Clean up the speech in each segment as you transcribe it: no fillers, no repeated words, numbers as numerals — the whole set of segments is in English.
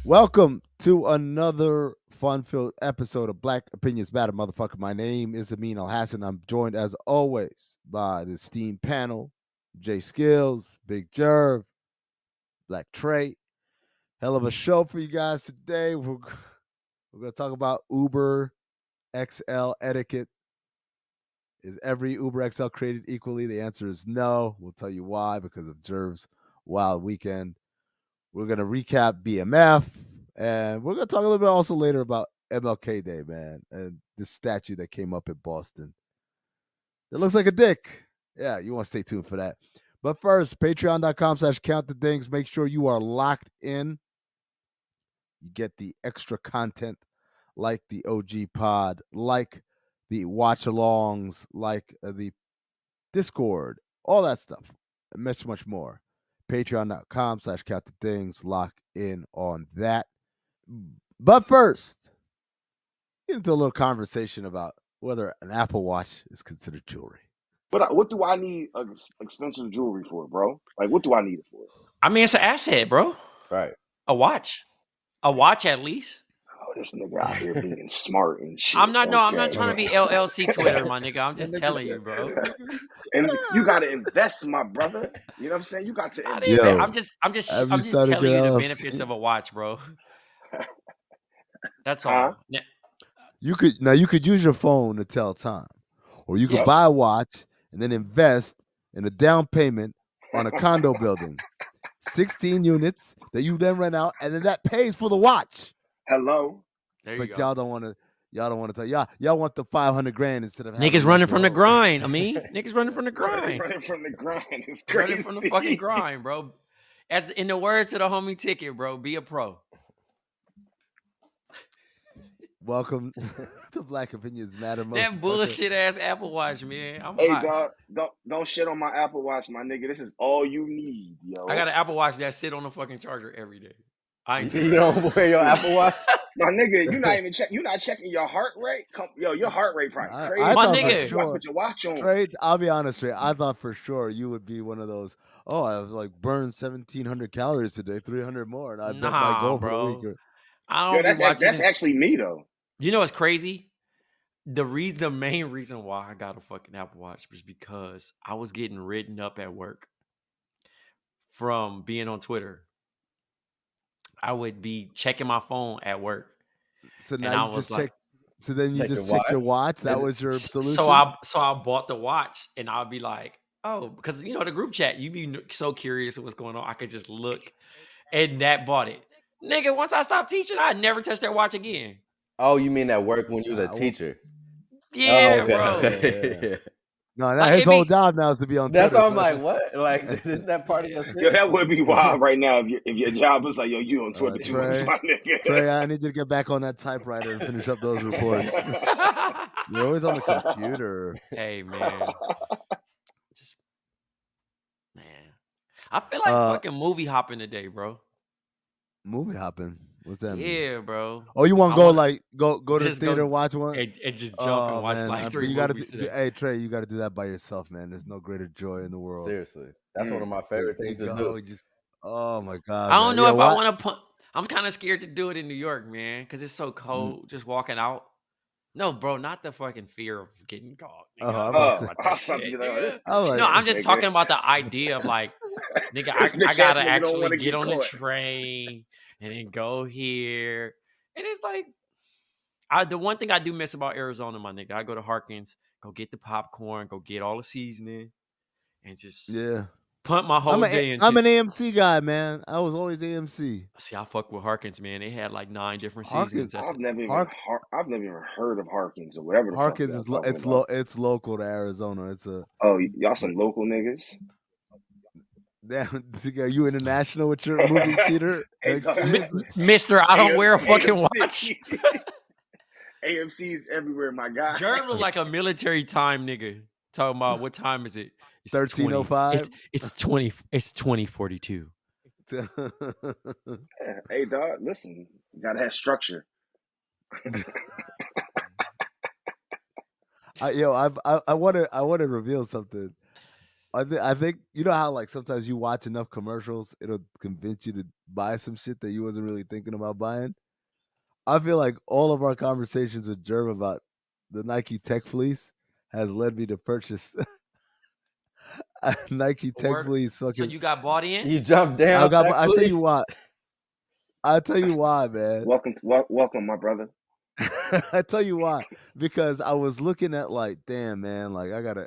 Welcome to another fun-filled episode of Black Opinions Matter, motherfucker. My name is Amin Al Hassan. I'm joined, as always, by the esteemed panel: Jay Skills, Big Jerv, Black Trey. Hell of a show for you guys today. We're going to talk about Uber XL etiquette. Is every Uber XL created equally? The answer is no. We'll tell you why, because of Jerv's wild weekend. We're going to recap BMF, and we're going to talk a little bit also later about MLK Day, man, and this statue that came up in Boston. It looks like a dick. Yeah, you want to stay tuned for that. But first, patreon.com/count the dings. Make sure you are locked in. You get the extra content like the OG pod, like the watch alongs, like the Discord, all that stuff, and much, much more. Patreon.com/count the things. Lock in on that. But first, get into a little conversation about whether an Apple Watch is considered jewelry. But what do I need expensive jewelry for, bro? Like, what do I need it for? I mean, it's an asset, bro. Right. A watch at least. Oh, this nigga out here being smart and shit. I'm not trying to be LLC Twitter, my nigga. I'm just telling you, bro. And you got to invest, my brother. You know what I'm saying? You got to invest. Yo, I'm just have you telling started you your the LLC? benefits of a watch, bro. That's all. You could use your phone to tell time, or you could buy a watch and then invest in a down payment on a condo building, 16 units that you then rent out, and then that pays for the watch. Hello. There you But go. y'all don't want to tell y'all want the 500 grand instead of Niggas running from the grind. I mean, niggas running from the grind. Running from the grind is crazy. Running from the fucking grind, bro. As in the words of the homie Ticket, bro, be a pro. Welcome to Black Opinions Matter. That bullshit ass Apple Watch, man. I'm Hey, hot. dog, don't shit on my Apple Watch, my nigga. This is all you need, yo. I got an Apple Watch that sit on the fucking charger every day. You don't wear your Apple Watch? My nigga, you're not checking your heart rate? Your heart rate probably crazy. I My thought nigga. for sure. Put your watch on. Trey, I'll be honest, Trey. I thought for sure you would be one of those. Oh, I've like burned 1,700 calories today, 300 more, and I bet my goal for the week. I don't that's actually me though. You know what's crazy? The main reason why I got a fucking Apple Watch was because I was getting written up at work from being on Twitter. I would be checking my phone at work. So now you just check. So then you just check your watch. That was your solution. So I bought the watch, and I'll be like, oh, because you know the group chat, you be so curious of what's going on. I could just look, and that bought it, nigga. Once I stopped teaching, I never touched that watch again. Oh, you mean at work when you was a teacher? Yeah, okay, bro. Okay. No, his whole job now is to be on Twitter. That's why I'm like, what? Like, isn't that part of your shit? Yo, that would be wild right now if your job was like, yo, you on Twitter too much, my nigga. Trey, I need you to get back on that typewriter and finish up those reports. You're always on the computer. Hey, man. I feel like fucking movie hopping today, bro. Movie hopping? What's that mean? Yeah, bro. Oh, you want to go to the theater and watch one? And just jump and watch like 3 movies today. Hey, Trey, you got to do that by yourself, man. There's no greater joy in the world. Seriously. That's one of my favorite things to do. Oh, my God. I don't know if I want to I'm kind of scared to do it in New York, man, because it's so cold just walking out. No, bro, not the fucking fear of getting caught. I'm just talking about the idea of like, nigga, I gotta actually get on the train and then go here. And it's like, the one thing I do miss about Arizona, my nigga, I go to Harkins, go get the popcorn, go get all the seasoning, and just punt my whole day into. I'm an AMC guy, man. I was always AMC. See, I fuck with Harkins, man. They had like 9 different seasons. I've never even heard of Harkins or whatever. Harkins is it's local to Arizona. It's a y'all some local niggas. Damn, you international with your movie theater? Mister, I don't wear a fucking watch. AMC's everywhere, my guy. Jerv look like a military time nigga. Talking about what time is it? 13:05. It's 2042. Hey, dog, listen, you gotta have structure. I want to reveal something. I think you know how like sometimes you watch enough commercials, it'll convince you to buy some shit that you wasn't really thinking about buying. I feel like all of our conversations with Jerv about the Nike Tech Fleece has led me to purchase a Nike Tech Word. Fleece. So Fucking, you got bought in? You jump I down, got. tech I tell you police. why. I tell you why, man. Welcome, my brother. I tell you why. Because I was looking at like, damn, man, like I gotta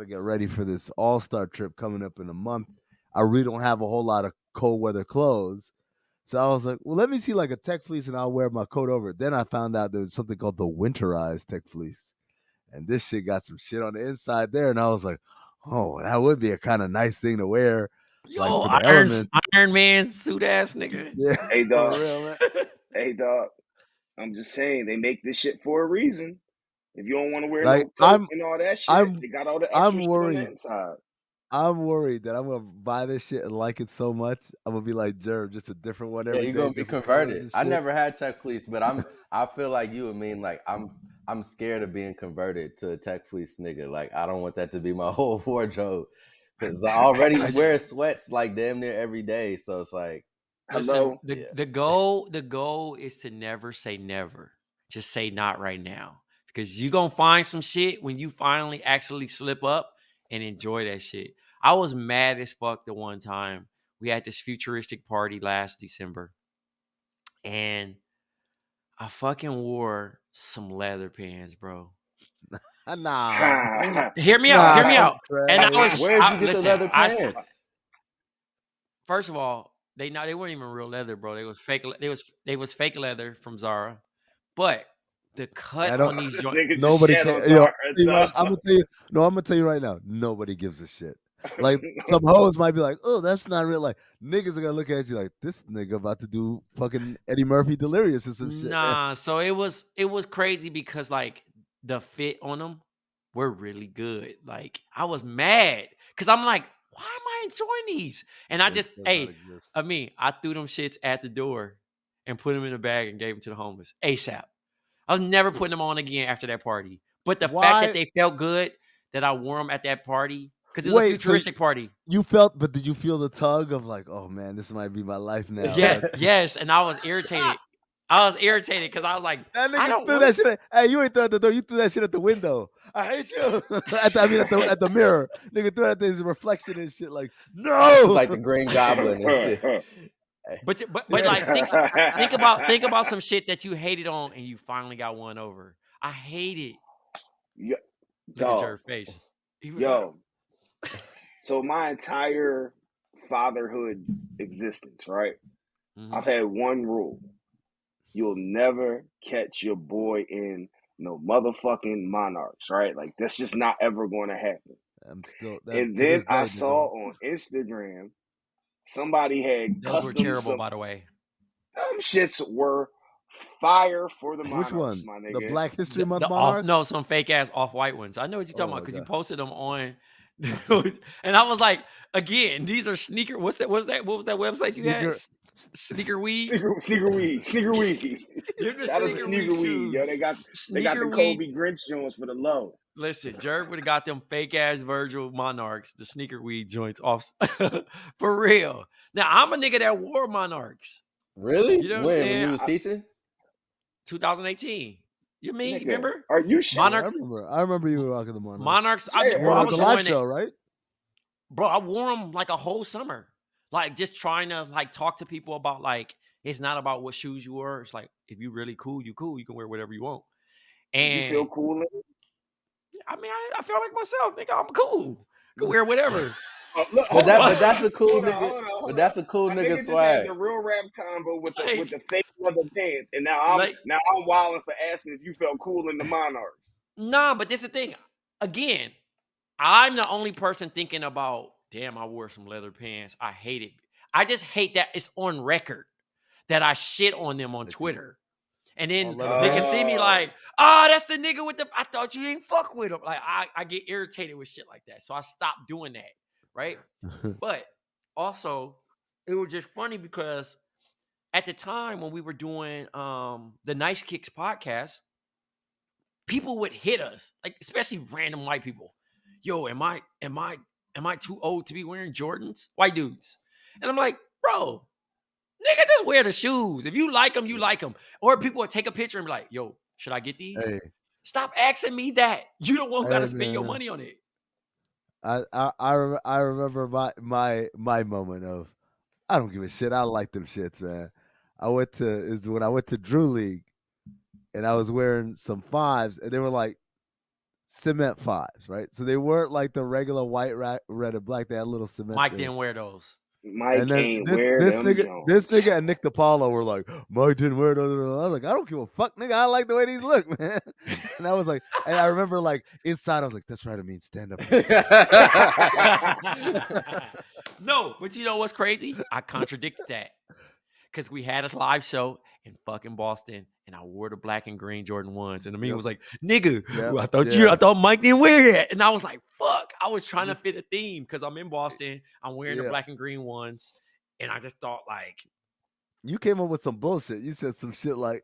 get ready for this All-Star trip coming up in a month. I really don't have a whole lot of cold weather clothes. So I was like, well, let me see like a Tech Fleece and I'll wear my coat over it. Then I found out there was something called the winterized Tech Fleece. And this shit got some shit on the inside there. And I was like, oh, that would be a kind of nice thing to wear, like Yo, for the elements. Iron Man suit ass nigga. Yeah, Hey, for dog. real, man. Hey, dog. I'm just saying they make this shit for a reason. If you don't want to wear Like no coat and all that shit, they got all the I'm extra shit on the worried. inside. I'm worried that I'm gonna buy this shit and like it so much. I'm gonna be like Jerv, just a different one Yeah, every you're day. gonna be Different colors converted. and I shit. never had tech fleece, but I feel like you and me. Like I'm scared of being converted to a tech fleece nigga. Like I don't want that to be my whole wardrobe because I already wear sweats like damn near every day. So it's like, Listen, Hello. the goal is to never say never. Just say not right now. Because you're gonna find some shit when you finally actually slip up and enjoy that shit. I was mad as fuck the one time. We had this futuristic party last December. And I fucking wore some leather pants, bro. Nah, Hear me out. nah, Hear me that's out. And I was crazy. where'd you get the listen, leather pants? first of all, they weren't even real leather, bro. They was fake. They was fake leather from Zara, but the cut I don't. on these This joints. nigga just Nobody shed can. on Yo, Zara. I'm gonna tell you. No, I'm gonna tell you right now. Nobody gives a shit. Like some hoes might be like, "Oh, that's not real." Like niggas are gonna look at you like, "This nigga about to do fucking Eddie Murphy Delirious or some shit." Nah, so it was crazy because like the fit on them were really good. Like I was mad because I'm like, why am I enjoying these? And I This just, does not hey, exist. I threw them shits at the door and put them in a bag and gave them to the homeless ASAP. I was never putting them on again after that party. But the fact that Why? they felt good that I wore them at that party because it was a Wait, so futuristic party. you felt, but did you feel the tug of like, "Oh man, this might be my life now"? Yeah, yes, and I was irritated. I was irritated because I was like, That I nigga don't threw want. that shit at, hey, you ain't threw it at the door, you threw that shit at the window. I hate you. At the mirror. Nigga threw it at his reflection and shit like, It's no. like the Green Goblin and shit. But Yeah. like think about some shit that you hated on and you finally got one over. I hate it. Look at Dog. your face. He was Yo. So my entire fatherhood existence, right? like, I've had one rule. You'll never catch your boy in no motherfucking Monarchs, right? Like that's just not ever going to happen. I'm still that And to then this I day, saw nigga. on Instagram somebody had those were custom terrible, some by the way. them shits were fire for the Which Monarchs, one? my The nigga. Black History Month The off Monarchs? no some fake ass off white ones. I know what you're talking Oh about my because you god. posted them on. And I was like, again, these are sneaker. What was that website you had? Sneaker Sneaker weed. Sneaker weed. Them the Shout out to sneaker weed Sneaker Weed. Yo, shoes. they got the Sneaker weed. Kobe Grinch Jones for the low. Listen, Jerv would have got them fake ass Virgil Monarchs, the sneaker weed joints off for real. Now I'm a nigga that wore Monarchs. Really? You know what I'm When saying? you was teaching? 2018. You mean? Nigga, Remember are you shit? Yeah, Monarchs? I remember you were rocking the Monarchs. Monarchs. Jay, Bro, I at was the live wearing it, show, right? bro. I wore them like a whole summer, like just trying to like talk to people about like it's not about what shoes you wear. It's like if you really cool, you cool. You can wear whatever you want. Did you feel And cool? I mean, I feel like myself, nigga. I'm cool. I can wear whatever. Look, But hold on. that's a cool Hold on, nigga. hold on, But hold on. that's a cool My nigga nigga just had swag. the real rap combo with Like, the fake leather pants, and like now I'm wilding for asking if you felt cool in the Monarchs. nah, but this is the thing. Again, I'm the only person thinking about, damn, I wore some leather pants. I hate it. I just hate that it's on record that I shit on them on Twitter. And On then leather they can pants? see me like, oh, that's the nigga with the, I thought you didn't fuck with him. Like, I get irritated with shit like that. So I stopped doing that. Right. But also, it was just funny because at the time when we were doing the Nice Kicks podcast, people would hit us, like especially random white people. Yo, am I am I too old to be wearing Jordans? White dudes. And I'm like, bro, nigga, just wear the shoes. If you like them, you like them. Or people would take a picture and be like, yo, should I get these? Hey, Stop asking me that. You the one who got to hey, spend your man. money on it. I remember my moment of I don't give a shit. I like them shits, man. When I went to Drew League and I was wearing some fives and they were like cement fives, right? So they weren't like the regular white, red, and black. They had a little cement. Mike didn't wear those. Mike And then ain't wear them this nigga and Nick DiPaolo were like, Mike didn't wear those. I was like, I don't give a fuck, nigga. I like the way these look, man. And I was like, and I remember like inside, I was like, that's right. I mean, stand up. No, but you know what's crazy? I contradicted that because we had a live show in fucking Boston, and I wore the black and green Jordan 1s, and Amin was like, "Nigga, I thought Mike didn't wear it," and I was like, "Fuck!" I was trying to fit a theme because I'm in Boston, I'm wearing the black and green ones, and I just thought like, you came up with some bullshit. You said some shit like,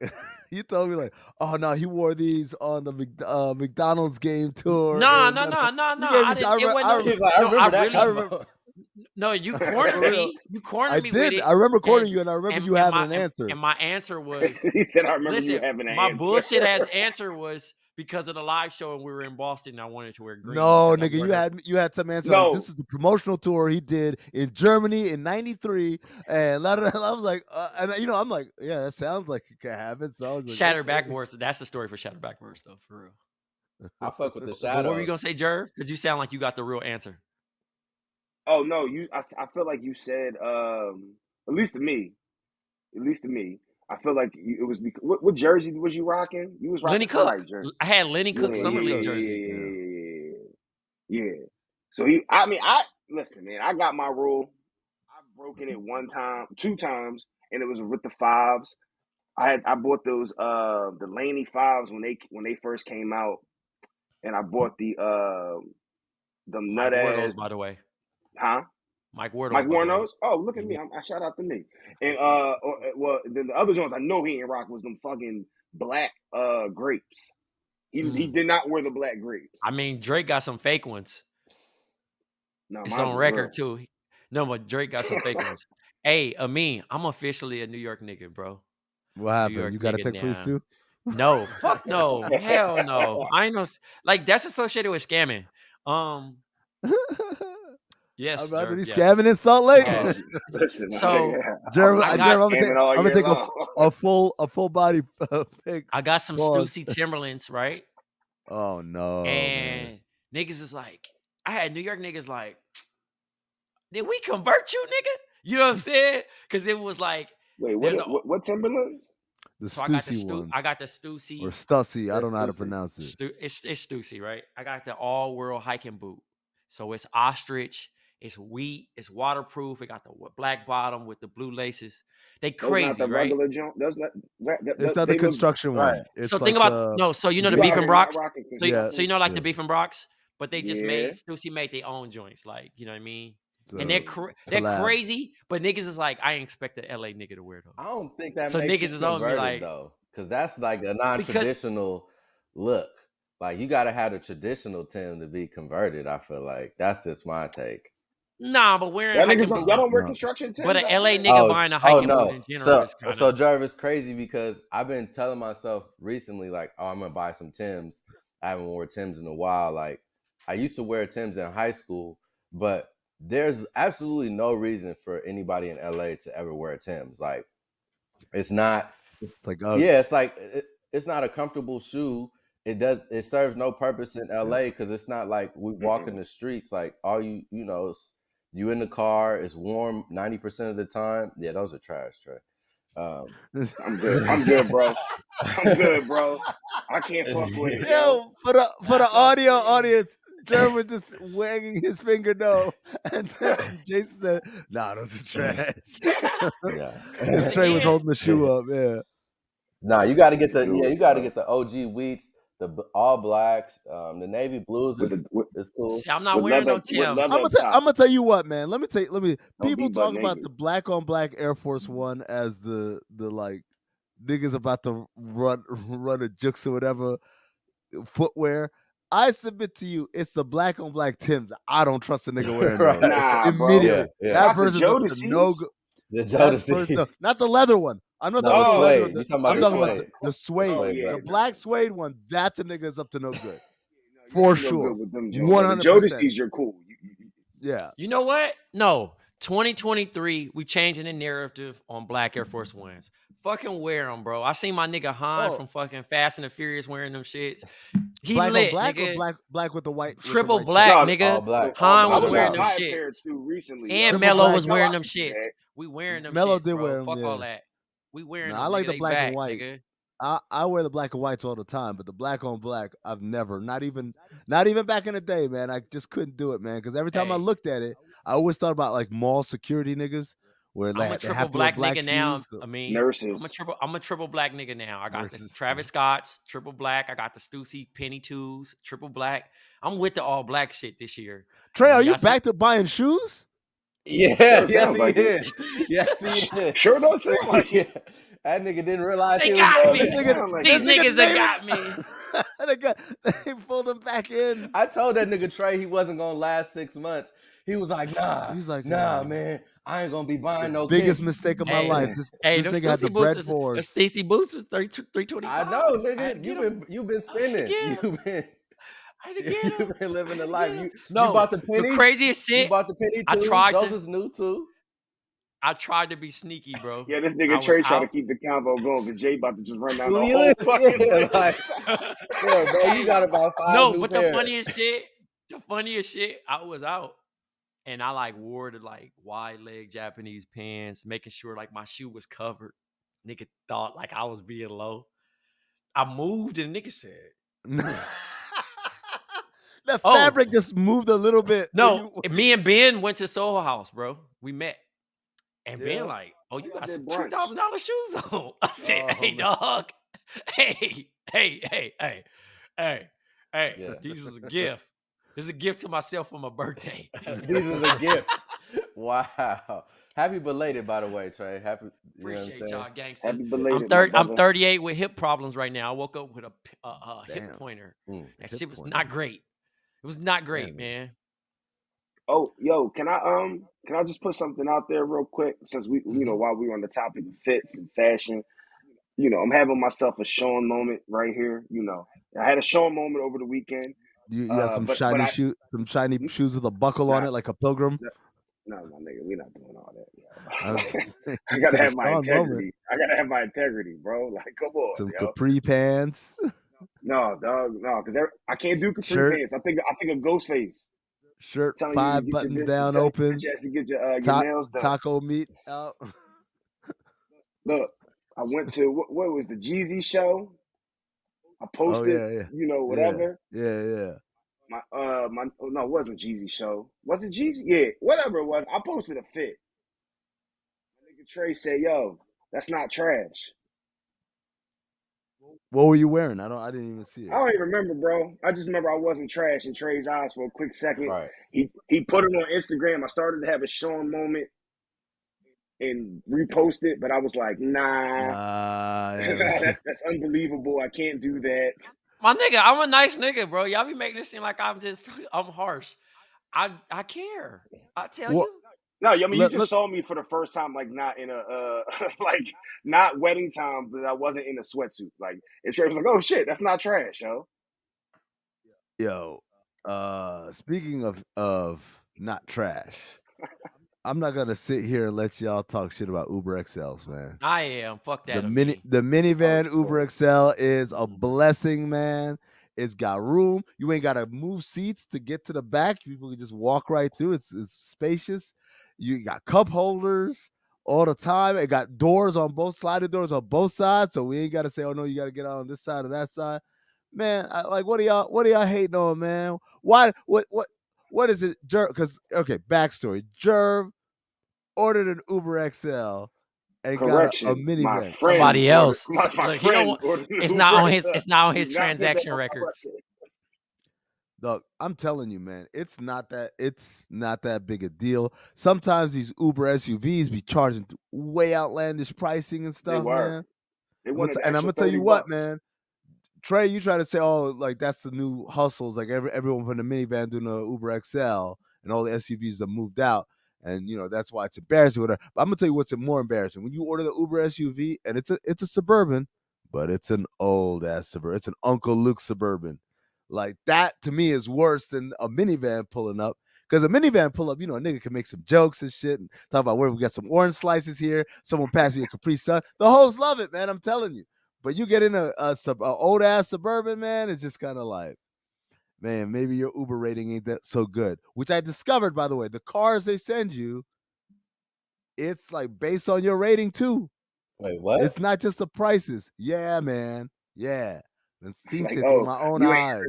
you told me like, "Oh no, he wore these on the McDonald's game tour." No. I remember. No, you cornered me. You cornered me with it. I remember cornering you, and I remember you having an answer. And my answer was, he said, "I remember you having an answer." My bullshit ass answer was because of the live show, and we were in Boston. And I wanted to wear green. No, nigga, you had some answer. No. Like, this is the promotional tour he did in Germany in '93, and I was like, and you know, I'm like, yeah, that sounds like it could happen. So I was like, Shattered Backboards. That's the story for Shattered Backboards, though, for real. I fuck with the shadows. What were you gonna say, Jerv? Because you sound like you got the real answer. Oh no, I feel like you said, at least to me, I feel like it was what jersey was you rocking? You was rocking Lenny Cook. jersey. I had Lenny Cook Summer League jersey. Yeah. So listen, man. I got my rule. I've broken it 2 times, and it was with the fives. I bought those the Laney fives when they first came out, and I bought the nut ass. By the way. Huh? Mike Ward. Mike Warnos. Oh, look at me! I shout out to me. And well, the other ones I know he ain't rock was them fucking black grapes. He did not wear the black grapes. I mean, Drake got some fake ones. No, it's on record too. No, but Drake got some fake ones. Hey, Amin, I'm officially a New York nigga, bro. What happened? You got to take fleece too? No, fuck no, hell no. I ain't no like that's associated with scamming. Yes, I'm about to be scamming in Salt Lake. Yes. Listen, so, Jerv, I'm gonna take a full body pic. I got some Stussy Timberlands, right? Oh no! And niggas is like, I had New York niggas like, did we convert you, nigga? You know what I'm saying? Because it was like, wait, what Timberlands? The Stussy ones. I got the Stussy or Stussy. I don't know how to pronounce it. It's Stussy, right? I got the all world hiking boot. So it's ostrich. It's wheat. It's waterproof. It got the black bottom with the blue laces. They crazy, not the right? Regular jump. It's not the construction one. Right. So think about so you know the Beef and Brox. So you know like the Beef and Brox, but they just Stussy made their own joints, like you know what I mean. So and they're crazy, but niggas is like I ain't expect the LA nigga to wear those. I don't think that makes niggas is on me like though, because that's like a non-traditional look. Like you gotta have a traditional Tim to be converted. I feel like that's just my take. Nah, but wearing y'all don't wear construction Tims. But an LA nigga buying a hiking boot in general is kind of... So Jerv, crazy because I've been telling myself recently, like, oh, I'm gonna buy some Tims. I haven't worn Tims in a while. Like, I used to wear Tims in high school, but there's absolutely no reason for anybody in LA to ever wear Tims. Like, it's not. It's like it's like it's not a comfortable shoe. It serves no purpose in LA because it's not like we walk in the streets. Like all you know. You in the car, it's warm 90% of the time. Yeah, those are trash, Trey. I'm good, bro. I'm good, bro. I can't fuck with it. Yo, for the audio audience, Jerv was just wagging his finger no. And then Jason said, nah, those are trash. Because Trey was holding the shoe up, Nah, you gotta get the OG wheats. The all blacks, the navy blues is cool. See, I'm not wearing no Tims. I'm gonna tell you what, man. Let me. People talk about the black on black Air Force One as the like niggas about to run a jukes or whatever footwear. I submit to you, it's the black on black Timbs. I don't trust a nigga wearing Right. those. Nah, bro. Immediately. Yeah. That Not the person's up to no Jodeci's. good. The That's first, no, Jodeci. not the leather one. I'm not No, talking the about the leather suede. one. You talking about I'm the talking about suede? the suede. Oh, yeah, The nah. black suede one, that's a nigga's up to no good. You For ain't no sure. good with them Jones. 100%. The Jodeci's, you're cool. Yeah. You know what? No. 2023, we changing the narrative on black Air Force Ones. Fucking wear them, bro. I seen my nigga Han from fucking Fast and the Furious wearing them shits. He black lit, on black nigga. or black with the white Triple with the white black, chip? nigga. All black. Han I was was wearing gonna them buy a pair shits. too recently. And Triple Mello black. was wearing them I can do shits. that. We wearing them Mello shits, did bro. wear them, Fuck yeah. all that. We wearing No, them. I like nigga. the They black back, and white. nigga. I wear the black and whites all the time, but the black on black, I've never, not even back in the day, man. I just couldn't do it, man. Because every time I Hey. looked at it, I always thought about like mall security niggas where I'm a they triple have to wear black black nigga now. shoes. I mean, Nurses. I'm a triple black nigga now. I got the Nurses. Travis Scott's triple black. I got the Stussy Penny Twos triple black. I'm with the all black shit this year. Trey, When are you y'all see- back to buying shoes? Yeah, Sure yes sounds he like it. is. Yes he is. Sure don't sound like Yeah. it. That nigga didn't realize They he was got doing me. this This nigga. nigga, sound like These this nigga niggas that David- got me. they pulled him back in. I told that nigga Trey he wasn't gonna last 6 months. He was like, He's like, nah, man, I ain't gonna be buying no Biggest kicks. mistake of my Hey, life. This them nigga had the Stussy bread boots. for The us. Stacy boots was 325. I know, I had nigga. to get 'em. You've been I spending. had to get 'em. You've been living the I had to life. get 'em. You No, bought the the pennies. craziest You shit. bought the penny I twos. tried Those to. is new too. I tried to be sneaky, bro. Yeah, this I nigga was Trey trying to out. keep the convo going because Jay about to just run down the Yes, whole fucking yeah, list. like, yeah, bro. You got about 5 No, new but pairs. the funniest shit, I was out and I like wore the like wide leg Japanese pants, making sure like my shoe was covered. Nigga thought like I was being low. I moved and nigga said, The Oh. fabric just moved a little bit. no, me and Ben went to Soho House, bro. We met. And Yeah. Ben like, oh, you got some Brunch. $2,000 shoes on. I said, Oh, hey, man. dog. Hey. Yeah. This is a gift. This is a gift to myself for my birthday. This is a gift. Wow. Happy belated, by the way, Trey. Happy. You know what I'm Appreciate saying? y'all, gangster. Happy belated, I'm my 38 with hip problems right now. I woke up with a hip Damn. pointer. That Hip shit was pointer. not great. It was not great, Damn. man. Oh, yo, can I just put something out there real quick since we you know while we were on the topic of fits and fashion, you know, I'm having myself a Sean moment right here. You know, I had a Sean moment over the weekend. You have some but shiny I- shoes, shoes with a buckle on Nah. it, like a pilgrim. No, my nigga, we're not doing all that. I Yo. was- I you gotta said a have my Sean integrity. moment. I gotta have my integrity, bro. Like, come on, Some yo. capri pants, No, dog, no, because I can't do capri Shirt. pants. I think of Ghostface. shirt, Telling 5 you to buttons get down, tell you open, to get your nails done. taco meat out. Look, I went to what was the Jeezy show? I posted, yeah. you know, whatever. Yeah. No, it wasn't Jeezy show. Was it Jeezy? Yeah, whatever it was. I posted a fit. My nigga Trey said, "Yo, that's not trash." What were you wearing? I didn't even see it. I don't even remember, bro. I just remember I wasn't trash in Trey's eyes for a quick second. Right. He put it on Instagram. I started to have a Sean moment and repost it, but I was like, nah. Yeah. That's unbelievable. I can't do that. My nigga, I'm a nice nigga, bro. Y'all be making it seem like I'm harsh. I care. I tell What- you. No, I mean, you just Look- saw me for the first time, like not in a like not wedding time, but I wasn't in a sweatsuit. Like, and Trey was like, "Oh shit, that's not trash, yo." Yo, speaking of not trash, I'm not gonna sit here and let y'all talk shit about Uber XLs, man. I am. Fuck that. The minivan Oh, Uber XL is a blessing, man. It's got room. You ain't gotta move seats to get to the back. People can just walk right through. It's spacious. You got cup holders all the time. It got doors on both sliding doors on both sides, so we ain't gotta say, "Oh no, you gotta get out on this side or that side." Man, what are y'all hating on, man? Why? What is it? Because backstory. Jerv ordered an Uber XL and Correction, got a my minivan. friend Somebody else. My Look, he don't. friend ordered an It's Uber not on his. XL. It's not on his Do not put that transaction on my records. record. Look, I'm telling you, man, it's not that big a deal. Sometimes these Uber SUVs be charging way outlandish pricing and stuff, were. man. They wanted And I'm extra gonna tell you $30. what, man. Trey, you try to say, oh, like that's the new hustles, like everyone from the minivan doing the Uber XL and all the SUVs that moved out, and that's why it's embarrassing. Whatever. But I'm gonna tell you what's more embarrassing: when you order the Uber SUV and it's a Suburban, but it's an old ass Suburban. It's an Uncle Luke Suburban. Like that to me is worse than a minivan pulling up. Because a minivan pull up, a nigga can make some jokes and shit and talk about where we got some orange slices here. Someone passed me a Capri Sun. The hoes love it, man. I'm telling you. But you get in a old ass Suburban, man, it's just kind of like, man, maybe your Uber rating ain't that so good. Which I discovered, by the way, the cars they send you, it's like based on your rating too. Wait, what? It's not just the prices. Yeah, man. Yeah. And seen Like, it with my own eyes.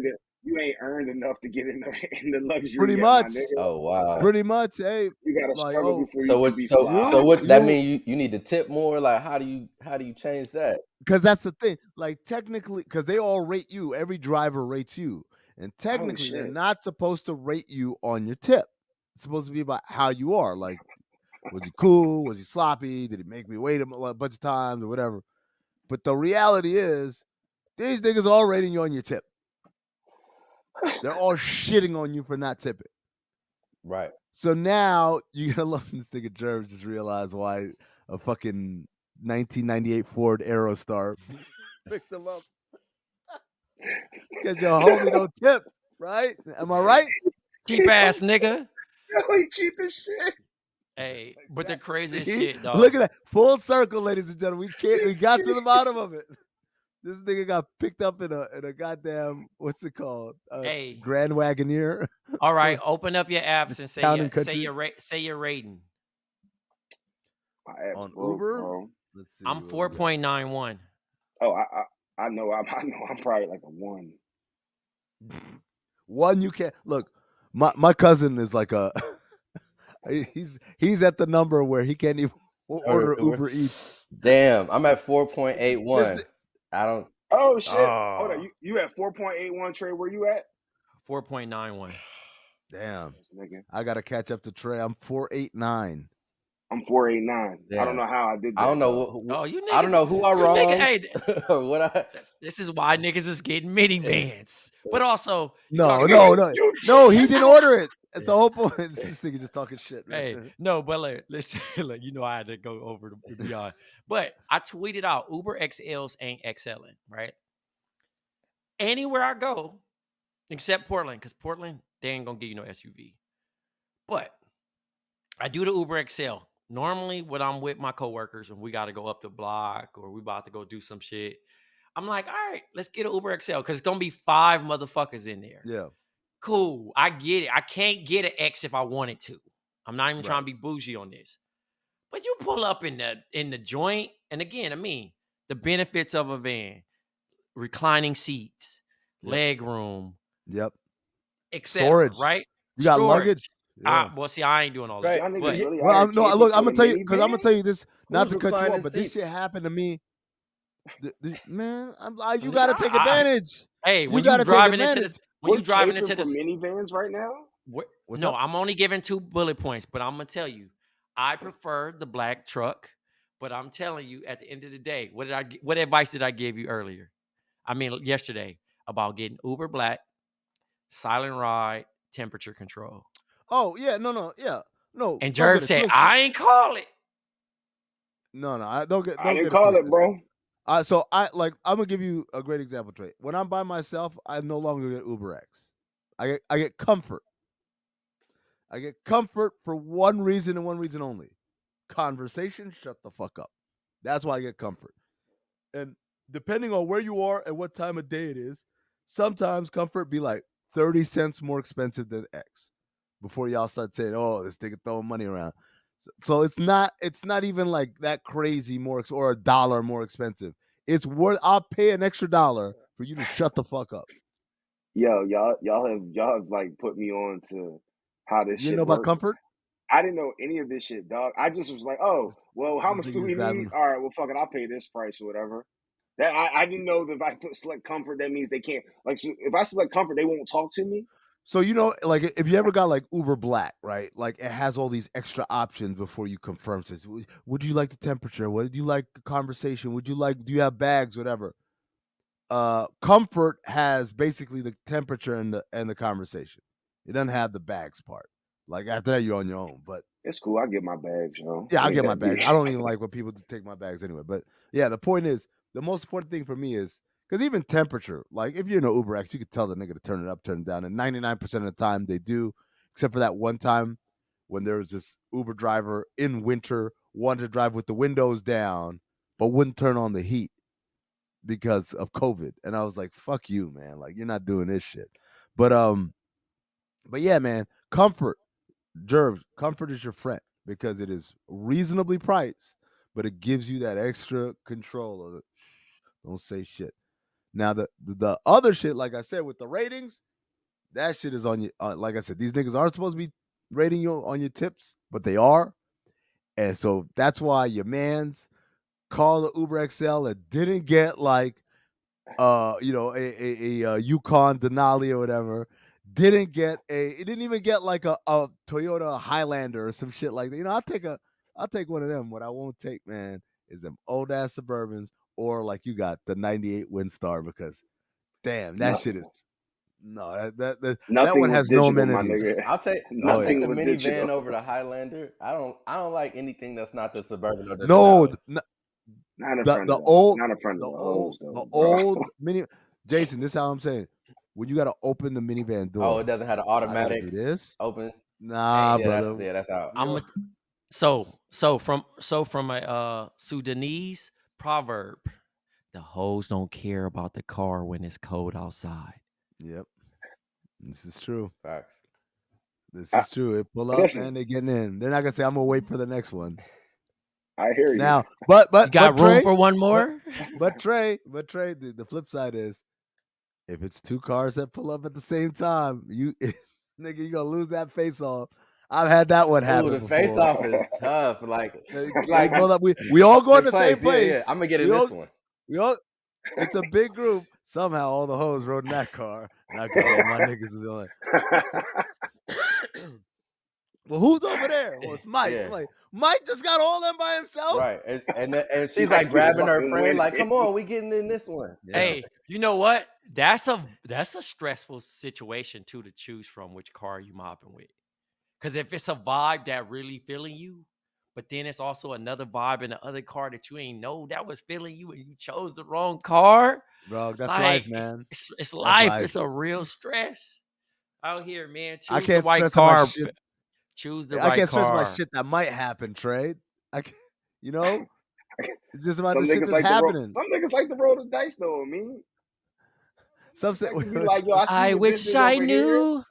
You ain't earned enough to get in the luxury. Pretty yet, much. my nigga. Oh wow. Pretty much. Hey, you gotta like, struggle before so you what? can be So fly. so what? That mean you need to tip more? Like how do you change that? Because that's the thing. Like technically, because they all rate you. Every driver rates you, and technically, they're not supposed to rate you on your tip. It's supposed to be about how you are. Like, was he cool? Was he sloppy? Did he make me wait a bunch of times or whatever? But the reality is, these niggas all rating you on your tip. They're all shitting on you for not tipping. Right. So now you're gonna love this nigga Jerv just realized why a fucking 1998 Ford Aerostar picked him up. Because your homie don't tip, right? Am I right? Cheap ass nigga. Yo, he cheap as shit. Hey, but the craziest shit, dog. Look at that. Full circle, ladies and gentlemen. We got to the bottom of it. This nigga got picked up in a goddamn, what's it called? Grand Wagoneer. All right, open up your apps and say your rating. My app's on broke, Uber. Bro. Let's see. I'm 4.91. Oh, I know. I'm probably like a 1. One you can't look. My cousin is like a. He's at the number where he can't even order Uber Eats. Damn, I'm at 4.81. I don't. Oh shit! Hold on, you at 4.81, Trey? Where you at? 4.91. Damn, I gotta catch up to Trey. I'm 4.89. I'm 4.89. Yeah. I don't know how I did that. I don't know. You niggas, I don't know who I wronged. Or what this is why niggas is getting minivans. But also, no. He didn't order it. It's the whole point. This nigga just talking shit. Man. Hey, no, but listen, I had to go over to beyond. But I tweeted out Uber XLs ain't XLing, right? Anywhere I go, except Portland, because Portland, they ain't gonna give you no SUV. But I do the Uber XL. Normally, when I'm with my coworkers and we got to go up the block or we about to go do some shit, I'm like, all right, let's get an Uber XL because it's gonna be 5 motherfuckers in there. Yeah. Cool. I get it. I can't get an X if I wanted to. I'm not even trying to be bougie on this. But you pull up in the joint, and again, I mean, the benefits of a van, reclining seats, leg room, etc. Storage, right? You got luggage. Yeah. Well, see, I ain't doing all that. Right. But, I'm gonna tell you because I'm gonna tell you this, not to cut you off, but this shit happened to me. Man, you gotta take advantage. Hey, when you you driving into this, when you driving into this minivans right now. No, I'm only giving 2 bullet points, but I'm gonna tell you, I prefer the black truck. But I'm telling you, at the end of the day, what advice did I give you earlier? I mean, yesterday about getting Uber Black, silent ride, temperature control. Oh yeah, no. And Jerv said, "I ain't call it." No, I don't get. I didn't call it, bro. So I'm gonna give you a great example, Trey. When I'm by myself, I no longer get Uber X. I get comfort. I get comfort for one reason and one reason only: conversation. Shut the fuck up. That's why I get comfort. And depending on where you are and what time of day it is, sometimes comfort be like 30 cents more expensive than X. Before y'all start saying, "Oh, this nigga throwing money around," so it's not even like that crazy more or $1 more expensive. It's worth. I'll pay an extra $1 for you to shut the fuck up. Yo, y'all have like put me on to how this. You shit know about works. comfort? I didn't know any of this shit, dog. I just was like, oh, well, how much do we need? All right, well, fuck it, I'll pay this price or whatever. That I didn't know that if I select comfort, that means they can't. Like, so if I select comfort, they won't talk to me. So like if you ever got like Uber Black, right? Like it has all these extra options before you confirm. Says, would you like the temperature? Would you like the conversation? Do you have bags? Whatever. Comfort has basically the temperature and the conversation. It doesn't have the bags part. Like after that, you're on your own. But it's cool. I get my bags, yo. yeah, I Ain't get my that deep. bags. I don't even like when people take my bags anyway. But yeah, the point is, the most important thing for me is because even temperature, like if you're in an Uber X, you could tell the nigga to turn it up, turn it down, and 99% of the time they do, except for that one time when there was this Uber driver in winter wanted to drive with the windows down, but wouldn't turn on the heat because of COVID. And I was like, fuck you, man. Like you're not doing this shit. But yeah, man, comfort. Jerv, comfort is your friend because it is reasonably priced, but it gives you that extra control of it. Don't say shit. Now the other shit, like I said, with the ratings, that shit is on you. Like I said, these niggas aren't supposed to be rating you on your tips, but they are, and so that's why your man's called the Uber XL and didn't get like a Yukon Denali or whatever. It didn't even get like a Toyota Highlander or some shit like that. I'll take one of them. What I won't take, man, is them old ass Suburbans or like you got the 98 Windstar because damn, that shit is no that one Nothing was has no digital, my amenities. nigga. I'll take Nothing the was minivan digital. over the Highlander. I don't like anything that's not the Suburban or the No, Denali. Not in front of the the old not in front of the the old hoes though, the bro. old mini Jason, this is how I'm saying. When you gotta open the minivan Oh, door, it doesn't have an I gotta do automatic this. open. Nah, Yeah, brother. that's out. We all, From a Sudanese proverb, the hoes don't care about the car when it's cold outside. yep. This is true. Facts. This I, is true. It pull up, listen, man. They getting in. They're not gonna say I'm gonna wait for the next one. I hear you. Now, You got room Trey, for one but more? Trey, the flip side is if it's two cars that pull up at the same time, you nigga, you gonna lose that face off. I've had that one Ooh, happen the face before. off is tough. Like They like pull up. We all go in the the same place. Yeah. place. I'm gonna get in We all this one. we all. It's a big group. Somehow all the hoes rode in that car, and I got all my niggas is like. Well, who's over there? Well, it's Mike. Yeah. I'm like, Mike just got all them by himself. Right. And she's Mike like be grabbing her fucking friend, like, winning. come on, we getting in this one. Yeah, Hey, you know what? That's a stressful situation too to choose from which car you mopping with. Because if it's a vibe that really feeling you, but then it's also another vibe in the other car that you ain't know that was feeling you and you chose the wrong car, bro, that's life, like man. it's That's life. life. It's a real stress out here, man. I Choose the can't right stress about car. shit. Choose the I right can't stress about car. shit that might happen, Trey. I can't, you know, it's just about the Some shit niggas that's like to roll. happening. Some niggas like to roll the dice though. I mean, Some niggas say, like to be like, yo, I see I your wish business I over here. knew.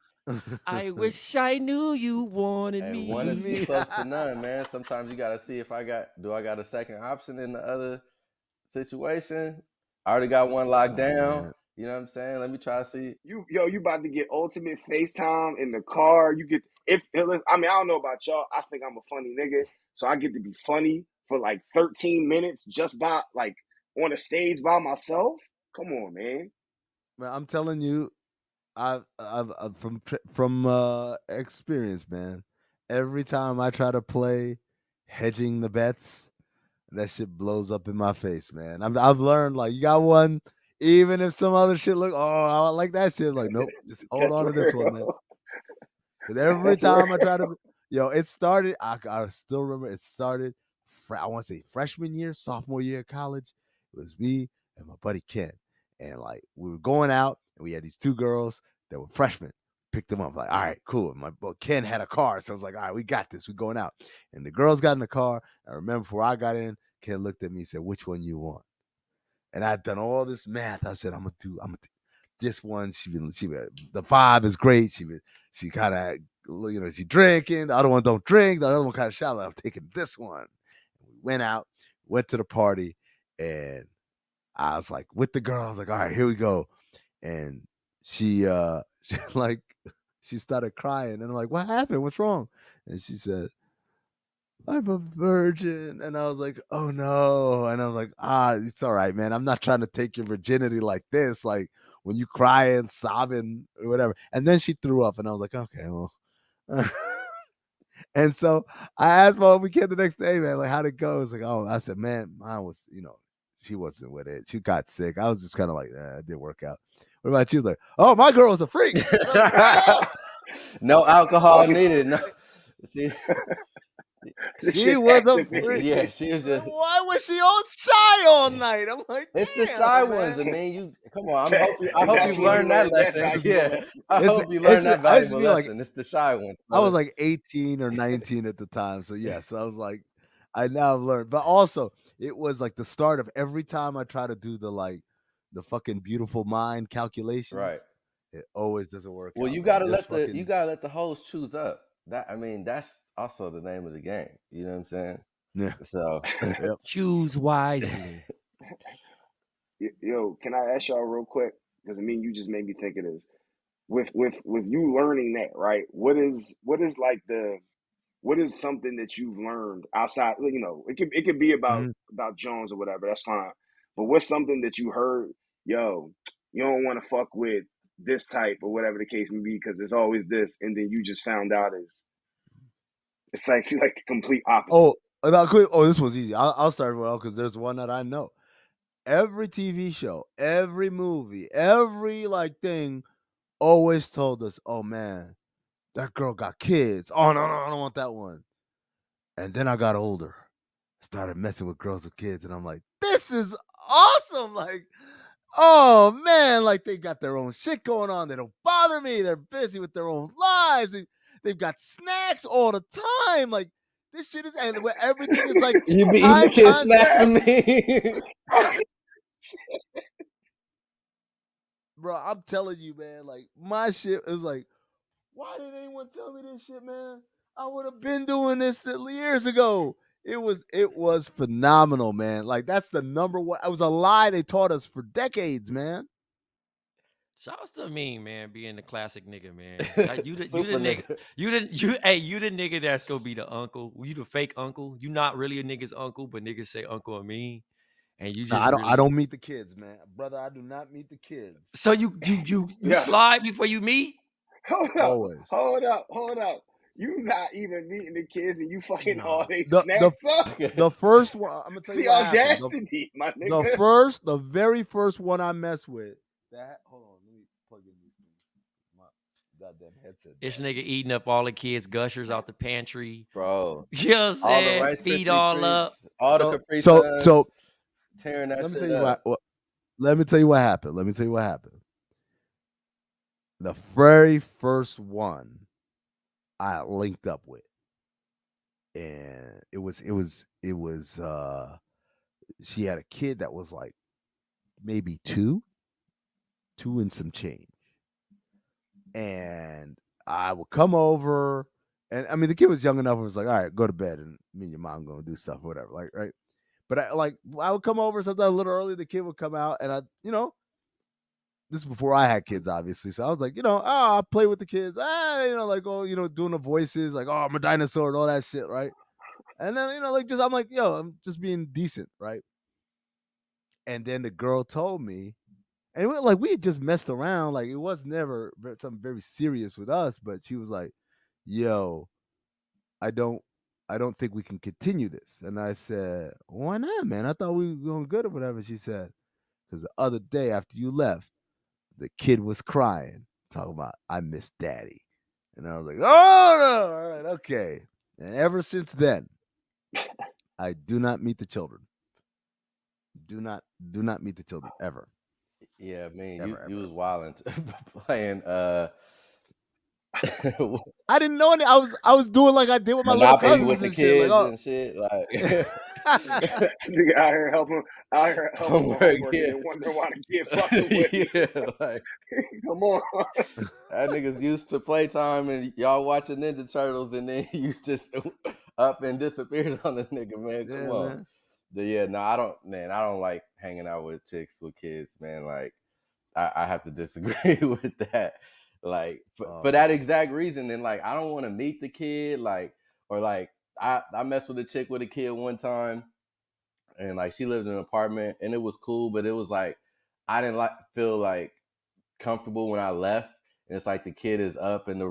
I wish I knew you wanted Hey, one is too me. close to none, man. Sometimes you gotta see if I got a second option in the other situation. I already got one locked Oh down. man, You know what I'm saying? Let me try to see. You about to get ultimate FaceTime in the car. You get I mean, I don't know about y'all. I think I'm a funny nigga, so I get to be funny for like 13 minutes just by like on a stage by myself. Come on, man. man, I'm telling you, I've from experience, man. Every time I try to play hedging the bets, that shit blows up in my face, man. I've learned like you got one, even if some other shit look, oh, I like that shit. Like, nope, just hold That's on to this one, man. real. Because every That's real. time I try to, it started. I still remember it started. I want to say freshman year, sophomore year of college. It was me and my buddy Ken, and like we were going out, and we had these two girls that were freshmen. Picked them up, like, all right, cool. Ken had a car, so I was like, all right, we got this. We're going out, and the girls got in the car. I remember before I got in, Ken looked at me and said, "Which one you want?" And I'd done all this math. I said, I'm gonna do this one. The vibe is great. She kind of, she drinking. The other one don't drink. The other one kind of shallow. I'm taking this one. We went out, went to the party, and I was like with the girl. I was like, all right, here we go. And she, like, she started crying, and I'm like, what happened? What's wrong? And she said, I'm a virgin. And I was like, oh no. And I was like, it's all right, man. I'm not trying to take your virginity like this. Like when you crying, sobbing, or whatever. And then she threw up, and I was like, okay, well. And so I asked my homie kid the next day, man, like, how'd it go? It's like, oh, I said, man, mine was, she wasn't with it. She got sick. I was just kind of like, it didn't work out. What about you? Like, oh, my girl was a freak. No alcohol needed. No, she was a freak. Yeah, she was just. Why was she on shy all night? I'm like, it's the shy ones. I mean, you come on. I hope you learned that lesson. Yeah, I hope you learned that valuable lesson. It's the shy ones. I was like 18 or 19 at the time, so yes, I was like, I now have learned. But also, it was like the start of every time I try to do the fucking beautiful mind calculations. Right. It always doesn't work. Well, out, you gotta man. let the hoes choose up. That's also the name of the game. You know what I'm saying? Yeah. So choose wisely. Yo, can I ask y'all real quick? Because I mean, you just made me think of this. With you learning that, right? What is something that you've learned outside? You know, it could be about Jones or whatever. That's fine. But what's something that you heard? Yo, you don't want to fuck with this type or whatever the case may be because it's always this, and then you just found out it's like the complete opposite. This was easy. I'll start because there's one that I know. Every TV show, every movie, every like thing always told us, oh man, that girl got kids. Oh no, I don't want that one. And then I got older, started messing with girls with kids, and I'm like, this is awesome. Like, oh man, like they got their own shit going on. They don't bother me. They're busy with their own lives. They've got snacks all the time. Like this shit is, and everything is like you be eating kids snacks to me. Bro, I'm telling you, man, like my shit is like, why didn't anyone tell me this shit, man? I would have been doing this years ago. It was phenomenal, man. Like that's the number one. It was a lie they taught us for decades, man. Shouts to Amin, man, being the classic nigga, man. Like, you the nigga. You the nigga that's gonna be the uncle. You the fake uncle. You not really a nigga's uncle, but niggas say Uncle Amin. And you just I don't meet the kids, man. Brother, I do not meet the kids. So you slide before you meet? Hold up. You not even meeting the kids and you fucking all they snacks up. The first one, I'm gonna tell you the what audacity, happened. my nigga. The very first one I messed with. Hold on, let me plug in these things. My goddamn headset. This nigga eating up all the kids' gushers out the pantry, bro. You know what I'm saying? All the Rice Feed Krispie all treats, up. all the Capri Suns. So tearing that let me shit tell up. Let me tell you what happened. The very first one I linked up with, and it was she had a kid that was like maybe two and some change, and I would come over, and I mean the kid was young enough. It was like, all right, go to bed, and me and your mom gonna do stuff or whatever, like right. But I would come over sometimes a little early. The kid would come out, and this is before I had kids, obviously. So I was like, I play with the kids, doing the voices, like, oh, I'm a dinosaur and all that shit, right? And then, I'm like, I'm just being decent, right? And then the girl told me, and we had just messed around, like it was never something very serious with us, but she was like, yo, I don't think we can continue this. And I said, why not, man? I thought we were going good or whatever. She said, because the other day after you left, the kid was crying, talking about, I miss daddy. And I was like, oh, no, all right, okay. And ever since then, I do not meet the children. Do not meet the children, ever. Yeah, man, you was wilding playing. I didn't know any. I was doing like I did with my little cousins with the and kids shit. Like, and shit. Like, nigga out here helping homework, and wonder why the kid fucking with me. Yeah, like, come on. That nigga's used to playtime and y'all watching Ninja Turtles, and then you just up and disappeared on the nigga, man. Come on. Man. But yeah, no, I don't like hanging out with chicks with kids, man. Like, I have to disagree with that. Like, for that exact reason. And like, I don't want to meet the kid, like, or like, I messed with a chick with a kid one time, and like she lived in an apartment, and it was cool, but it was like I didn't feel like comfortable when I left, And it's like the kid is up in the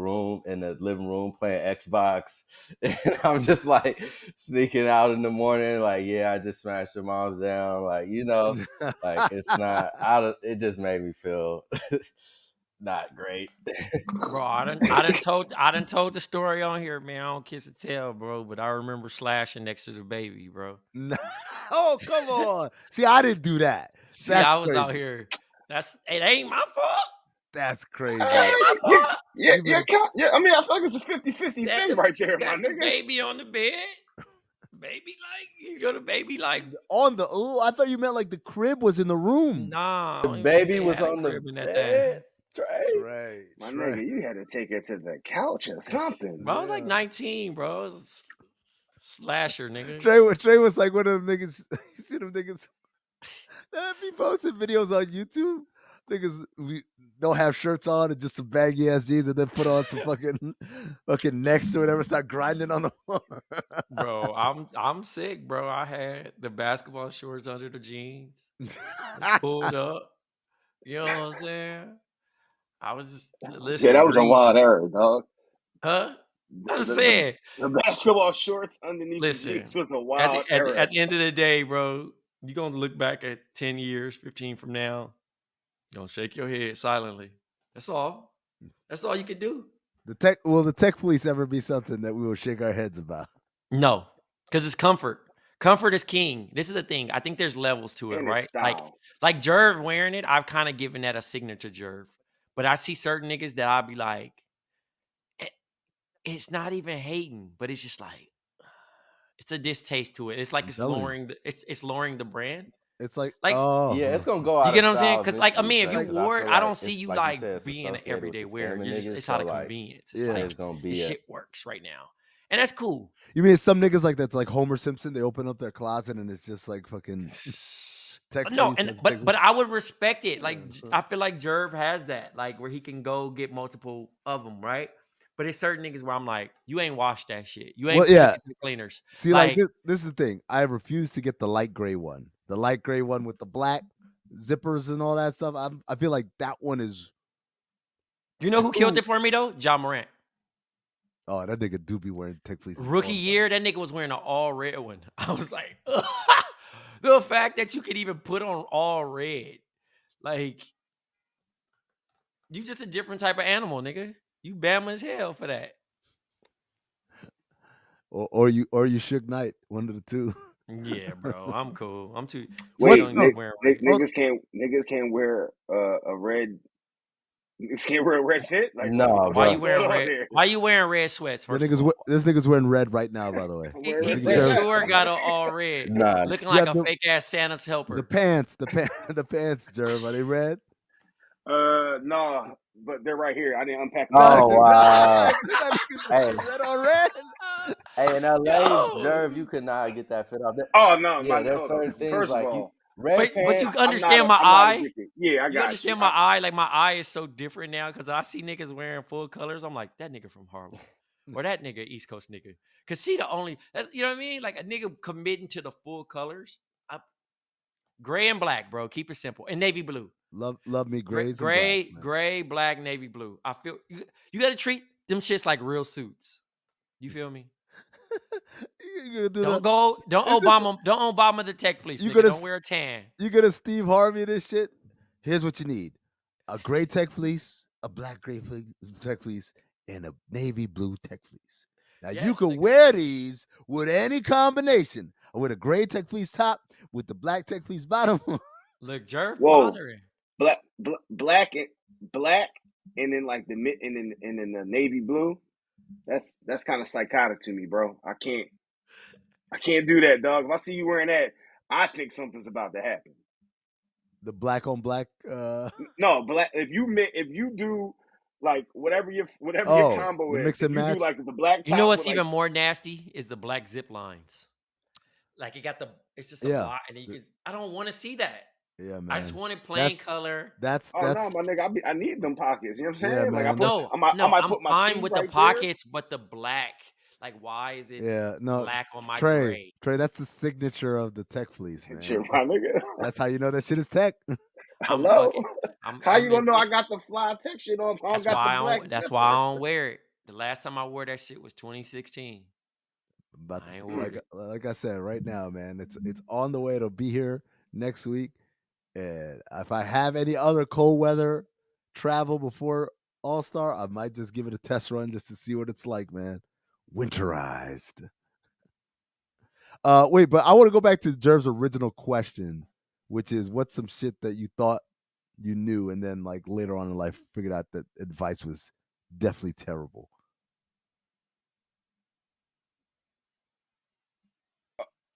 living room playing Xbox. And I'm just like sneaking out in the morning, like, yeah, I just smashed your mom's down. Like, like it's not it just made me feel not great. Bro, I done told the story on here, man. I don't kiss and tell, bro. But I remember slashing next to the baby, bro. Oh, come on. See, I didn't do that. See, I was out here. It ain't my fault. That's crazy. It ain't my fault. Yeah. I mean, I feel like it's a 50-50 thing right there, my nigga. Baby on the bed. Baby, like, you go to baby, like on the. Oh, I thought you meant like the crib was in the room. Nah, the baby was on the bed. Trey. My nigga, you had to take her to the couch or something. Bro, I was like 19, bro. Slasher, nigga. Trey was like one of them niggas. You see them niggas that be posting videos on YouTube? Niggas don't have shirts on and just some baggy ass jeans and then put on some fucking next to whatever, start grinding on the floor. Bro, I'm sick, bro. I had the basketball shorts under the jeans. Pulled up. You know what I'm saying? I was just listening. Yeah, that was a wild era, dog. Huh? I'm saying the basketball shorts underneath the jeans was a wild era. At the end of the day, bro, you're gonna look back at 10 years, 15 from now. You're gonna shake your head silently. That's all. That's all you can do. Will the tech police ever be something that we will shake our heads about? No, because it's comfort. Comfort is king. This is the thing. I think there's levels to it, And right? style. Like Jerv wearing it, I've kind of given that a signature Jerv. But I see certain niggas that I'll be like, it's not even hating, but it's just like it's a distaste to it. It's like it's lowering the brand. It's like yeah, it's gonna go out. You get what I'm saying? Because like, I mean, if like, you wore it, I don't see you like said, being an everyday wearer. It's so out of like, convenience. It's yeah, like it's gonna be this shit works right now, and that's cool. You mean some niggas like that's like Homer Simpson? They open up their closet and it's just like fucking. No, but I would respect it. Like I feel like Jerv has that, like where he can go get multiple of them, right? But it's certain niggas where I'm like, you ain't washed that shit. You ain't cleaners. See, like this is the thing. I refuse to get the light gray one. The light gray one with the black zippers and all that stuff. I feel like that one is. You know who killed it for me though? Ja Morant. Oh, that nigga do be wearing tech fleece. Rookie year, that nigga was wearing an all red one. I was like, the fact that you could even put on all red, like, you just a different type of animal, nigga. You Bama as hell for that. Or you Suge Knight, one of the two. Yeah, bro, I'm cool. I'm too. Wait, niggas can't wear a red. Niggas can't wear a red fit. Like, no, why you wearing red? Why you wearing red sweats? This nigga's wearing red right now. By the way, he for sure got an all red, looking like a fake ass Santa's helper. The pants, Jerv, are they red? No, but they're right here. I didn't unpack them. Oh wow! Hey, red on red. Hey, in LA, Jerv, you could not get that fit off. Oh no, yeah, there's certain things first like of all, red pants. But you understand my eye? Yeah, I got you. Understand my eye? Like my eye is so different now because I see niggas wearing full colors. I'm like, that nigga from Harlem. Or that nigga East Coast nigga. Cause see you know what I mean? Like a nigga committing to the full colors. Gray and black, bro. Keep it simple. And navy blue. Love me grays. Gray, black, navy blue. I feel you gotta treat them shits like real suits. You feel me? Don't Obama the tech fleece. Don't wear a tan. You gonna Steve Harvey this shit? Here's what you need: a gray tech fleece, a black tech fleece, and a navy blue tech fleece. Now you can wear these with any combination, with a gray tech fleece top, with the black tech fleece bottom. Look, Jerv bothering. Black, and then like and then the navy blue. That's kind of psychotic to me, bro. I can't do that, dog. If I see you wearing that, I think something's about to happen. The black on black. No, black. If you do like whatever your combo is, mix and match. You do like the black. Top you know what's even more nasty is the black zip lines. Like it's just a block, and I don't want to see that. Yeah, man. I just want it plain color. No, my nigga. I need them pockets. You know what I'm saying? Yeah, like man. I might put my fine with right the pockets, but the black. Like, why is it black on my gray? Trey, that's the signature of the tech fleece, man. Shit, my nigga. That's how you know that shit is tech. Hello? How you gonna know I legit. got the fly tech shit on? That's got why the black that's zipper. why I don't wear it. The last time I wore that shit was 2016. But I ain't worried. like I said, right now, man, it's on the way. It'll be here next week. And if I have any other cold weather travel before All Star, I might just give it a test run just to see what it's like, man. Winterized. Wait, but I want to go back to Jerv's original question, which is what's some shit that you thought you knew and then like later on in life figured out that advice was definitely terrible.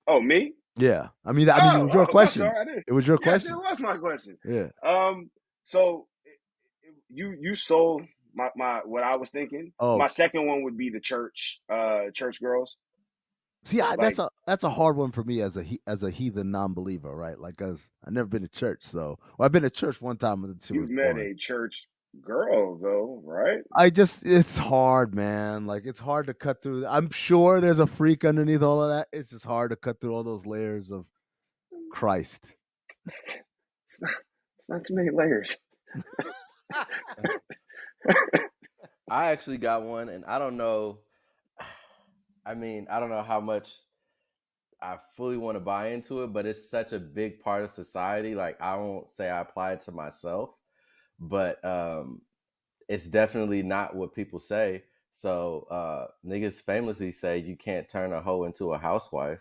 Oh, me? Yeah. I mean, it was your question. I'm sorry, it was your yes, question. It was my question. Yeah. So you stole my what I was thinking. Oh. My second one would be the church girls. See, that's a hard one for me as a heathen non-believer, right? Like, I've never been to church, so I've been to church one time and she was met boring. a church girl though, right? It's hard, man. Like, it's hard to cut through. I'm sure there's a freak underneath all of that. It's just hard to cut through all those layers of Christ. It's not too many layers. I actually got one, and I don't know. I mean, I don't know how much I fully want to buy into it, but it's such a big part of society. Like, I won't say I apply it to myself, but it's definitely not what people say. So niggas famously say you can't turn a hoe into a housewife,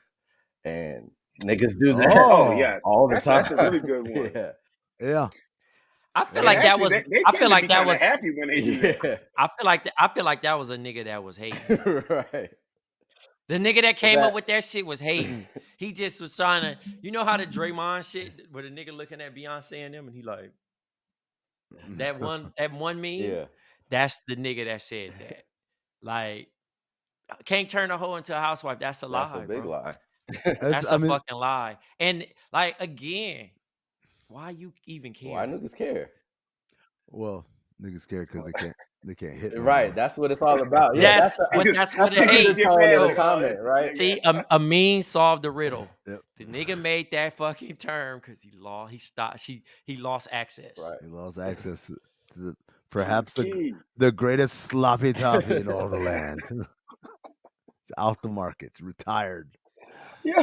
and niggas do that yes, all the time. That's a really good one. Yeah. I feel like that was. They I feel like that was happy when they do that. I feel like that was a nigga that was hating. Right. The nigga that came up with that shit was hating. He just was trying to, you know how the Draymond shit, where the nigga looking at Beyonce and them, and he like that one meme. Yeah. That's the nigga that said that. Like, can't turn a hoe into a housewife. That's a lie. That's a big lie. That's a fucking lie. And like, again, why you even care? Why niggas care? Well, niggas care because they can't hit no right. more. That's what it's all about. Yeah, that's what it is. The comment, right? See, Amin solved the riddle. Yep. The nigga made that fucking term because he lost access. Right. He lost access to the perhaps the greatest sloppy toppy in all the land. It's out the market. It's retired. Yo,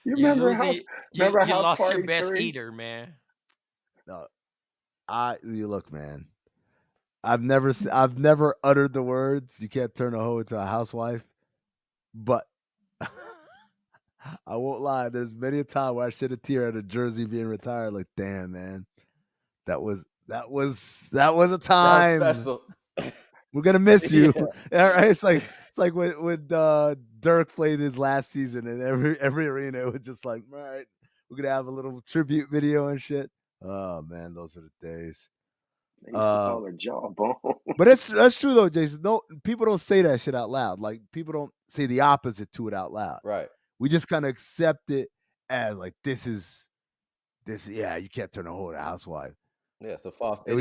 you remember you lost your best 3? Eater, man. No, you look, man. I've never uttered the words "you can't turn a hoe into a housewife," but I won't lie. There's many a time where I shed a tear at a jersey being retired. Like, damn, man, that was a time. That was special. We're gonna miss you. Yeah. Right? It's like when Dirk played his last season, and every arena it was just like, all right, we're gonna have a little tribute video and shit. Oh man, those are the days. They used to call her jawbone. But that's true though, Jason. No, people don't say that shit out loud. Like, people don't say the opposite to it out loud. Right. We just kind of accept it as like this. Yeah, you can't turn a hoe into a housewife. Yeah, it's a false idiom.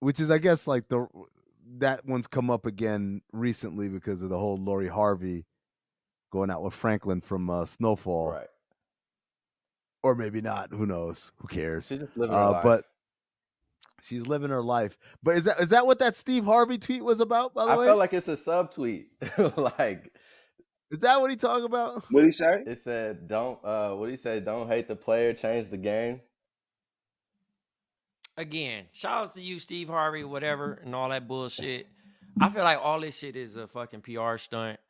Which is, I guess, like that one's come up again recently because of the whole Lori Harvey going out with Franklin from Snowfall. Right. Or maybe not. Who knows? Who cares? She's just living her life. But she's living her life. But is that what that Steve Harvey tweet was about, by the way? I felt like it's a subtweet. Like, is that what he talking about? What did he say? It said, what did he say? Don't hate the player, change the game. Again, shout out to you, Steve Harvey, whatever, and all that bullshit. I feel like all this shit is a fucking PR stunt.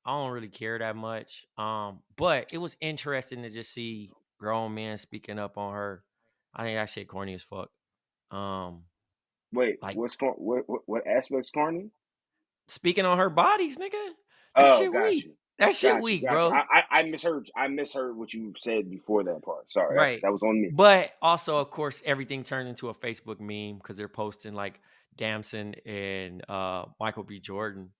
I don't really care that much. But it was interesting to just see grown men speaking up on her. I think that shit corny as fuck. Wait, like, what aspect's corny? Speaking on her bodies, nigga. That shit weak. That shit weak, bro. I misheard what you said before that part. Sorry, right. That was on me. But also, of course, everything turned into a Facebook meme because they're posting like Damson and Michael B. Jordan.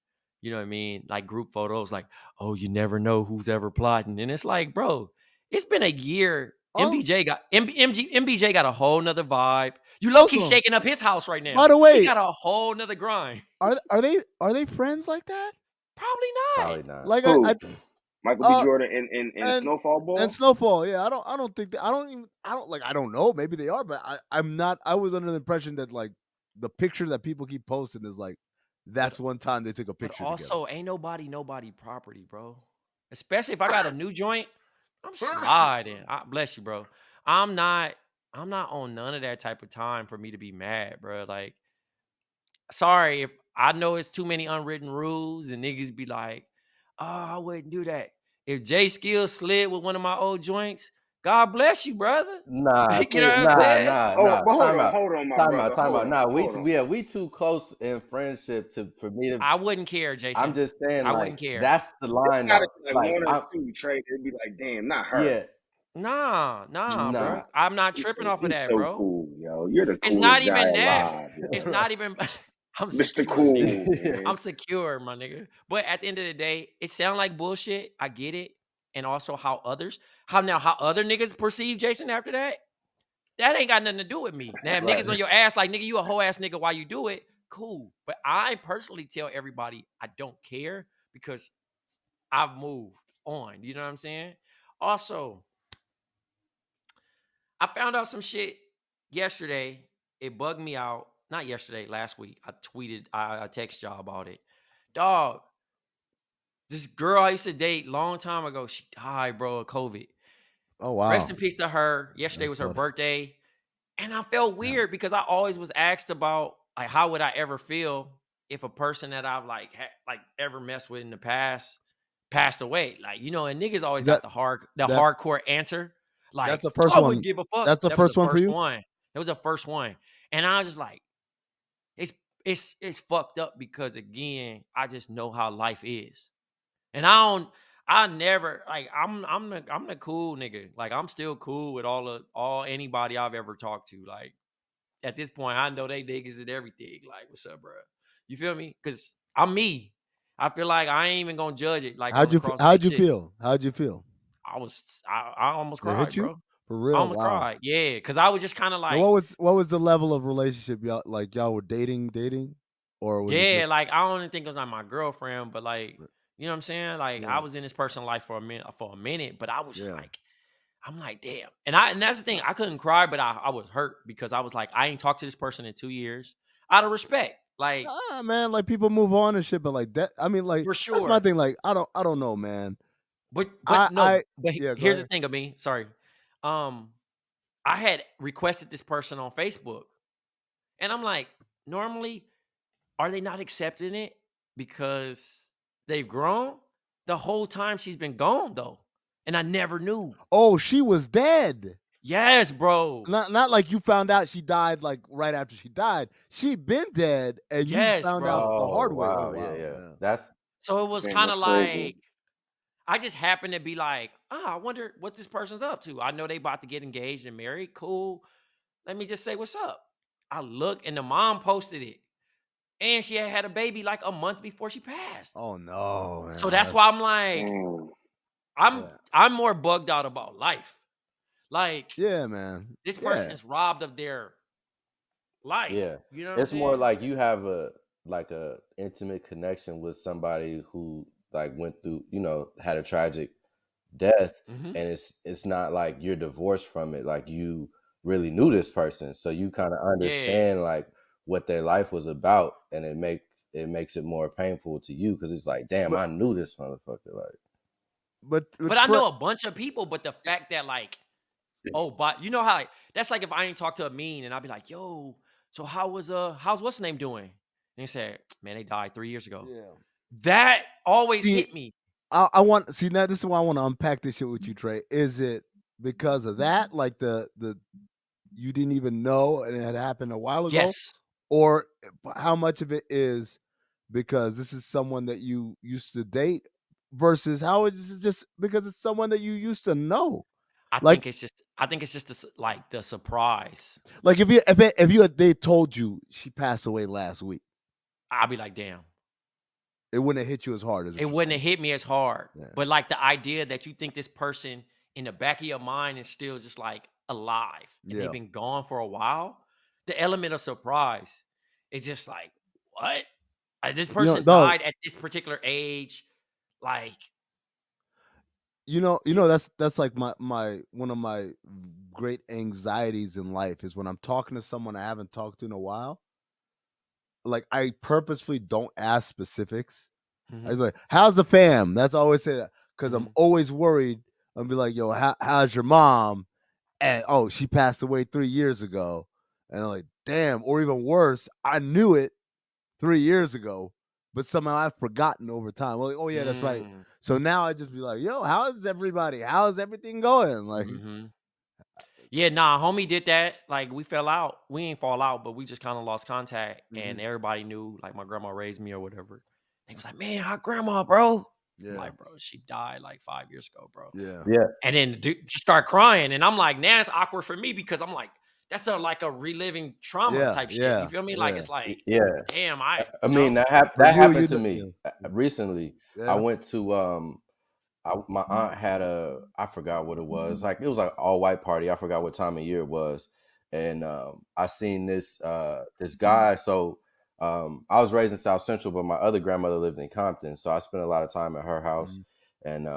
You know what I mean? Like group photos, like, oh, you never know who's ever plotting. And it's like, bro, it's been a year. MBJ got a whole nother vibe. You low-key shaking up his house right now. By the way, he got a whole nother grind. Are they friends like that? Probably not. Probably not. Like, Michael B. Jordan and Snowfall Ball? And Snowfall, yeah. I don't think that, I don't know. Maybe they are, but I'm not. I was under the impression that like the picture that people keep posting is like that's one time they took a picture But also, together. ain't nobody property, bro. Especially if I got a new joint, I'm sliding. Bless you, bro. I'm not on none of that type of time for me to be mad, bro. Like, sorry if I know it's too many unwritten rules and niggas be like, oh, I wouldn't do that. If Jay Skills slid with one of my old joints, God bless you, brother. Nah, You know what I'm saying? But Time hold on, my brother. time Hold out. on, Nah, hold on. we too close in friendship for me to. I wouldn't care, Jason. I'm just saying, I like wouldn't care. that's the line Gotta though. be like Like, one or two, Trey. They'd be like, damn, not her. yeah, Nah, nah. bro. I'm not tripping off of He's that, so bro. cool, yo. You're the It's not coolest guy even that. alive, yo. It's not even. I'm Mr. secure, Cool, nigga. man. I'm secure, my nigga. But at the end of the day, it sound like bullshit. I get it, and also how other niggas perceive Jason after that. That ain't got nothing to do with me. Now, if Right. niggas on your ass like nigga, you a whole ass nigga while you do it, cool. But I personally tell everybody I don't care because I've moved on. You know what I'm saying? Also, I found out some shit yesterday. It bugged me out. Not yesterday, last week. I text y'all about it. Dog, this girl I used to date long time ago, she died, bro, of COVID. Oh wow. Rest in peace to her. Yesterday was her birthday. And I felt weird because I always was asked about like how would I ever feel if a person that I've like ever messed with in the past passed away. Like, you know, and niggas always got the hardcore answer. Like, that's the first I one. wouldn't give a fuck. That's the That first was the one for first you? one. It was the first one. And I was just like, it's fucked up because again, I just know how life is. And I never like I'm the cool nigga. Like I'm still cool with all anybody I've ever talked to. Like at this point, I know they niggas and everything. Like, what's up, bro? You feel me? Because I'm me. I feel like I ain't even gonna judge it. Like How'd you feel? How'd you feel? I almost They cried, hit you? bro. For I real? almost Wow. cried. Yeah, because I was just kind of Now, like, what was the level of relationship y'all were dating, or was it yeah, just like I don't even think it was like my girlfriend, but like, you know what I'm saying? Like I was in this person's life for a minute, but I was just like, I'm like, damn. And that's the thing. I couldn't cry, but I was hurt because I was like, I ain't talked to this person in 2 years out of respect. Like, man, like people move on and shit, but like that, I mean, like for that's my sure. thing. Like I don't know, man. But Yeah, go here's the ahead. thing, Amin. Sorry. I had requested this person on Facebook. And I'm like, normally, are they not accepting it because they've grown? The whole time she's been gone though. And I never knew. Oh, she was dead. Yes, bro. Not like you found out she died like right after she died. She'd been dead and you Yes, found out bro. the hard Oh way. Oh wow, wow. yeah. Man. That's So it was Damn, kind of that's crazy. like I just happened to be like, I wonder what this person's up to. I know they about to get engaged and married. Cool. Let me just say what's up. I look and the mom posted it. And she had a baby like a month before she passed. Oh no, man. So that's why I'm like, I'm more bugged out about life. Like, yeah, man. this person is robbed of their life. yeah. You know what I'm It's more saying? like you have a intimate connection with somebody who like went through, had a tragic death, Mhm. and it's not like you're divorced from it. Like you really knew this person, so you kind of understand like what their life was about, and it makes it more painful to you because it's like, damn, I knew this motherfucker. Like, but I know a bunch of people, but the fact that like, but you know how that's like if I ain't talk to Amin and I'd be like, yo, so how's what's the name doing? And he said, man, they died 3 years ago. Yeah. That always hit me. I want see now. This is why I want to unpack this shit with you, Trey. Is it because of that, like the you didn't even know and it had happened a while ago? Yes. Or how much of it is because this is someone that you used to date versus how is it just because it's someone that you used to know? I think it's just like the surprise. Like if they told you she passed away last week, I'd be like, damn. It wouldn't have hit you as hard. It wouldn't have hit me as hard. Yeah. But like the idea that you think this person in the back of your mind is still just like alive and they've been gone for a while, the element of surprise is just like, what? Like, this person died at this particular age. Like, that's like my one of my great anxieties in life is when I'm talking to someone I haven't talked to in a while. Like I purposefully don't ask specifics. I was like, "How's the fam?" That's always say that because I'm always worried. I'll be like, "Yo, how's your mom?" And oh, she passed away 3 years ago. And I'm like, "Damn!" Or even worse, I knew it 3 years ago, but somehow I've forgotten over time. Well, like, oh yeah, that's right. So now I just be like, "Yo, how's everybody? How's everything going?" Like, yeah, nah, homie did that. Like we fell out. We ain't fall out, but we just kind of lost contact. And everybody knew, like my grandma raised me or whatever. He was like, "Man, how grandma, bro?" I'm like, "Bro, she died like 5 years ago, bro." Yeah. And then just start crying, and I'm like, "Now it's awkward for me because I'm like, that's like a reliving trauma type shit." You feel me? Like it's like, damn, I mean, that For happened to you, me recently. I yeah. went to my aunt had I forgot what it was. Like it was like all white party. I forgot what time of year it was. And I seen this guy. So I was raised in South Central, but my other grandmother lived in Compton. So I spent a lot of time at her house. And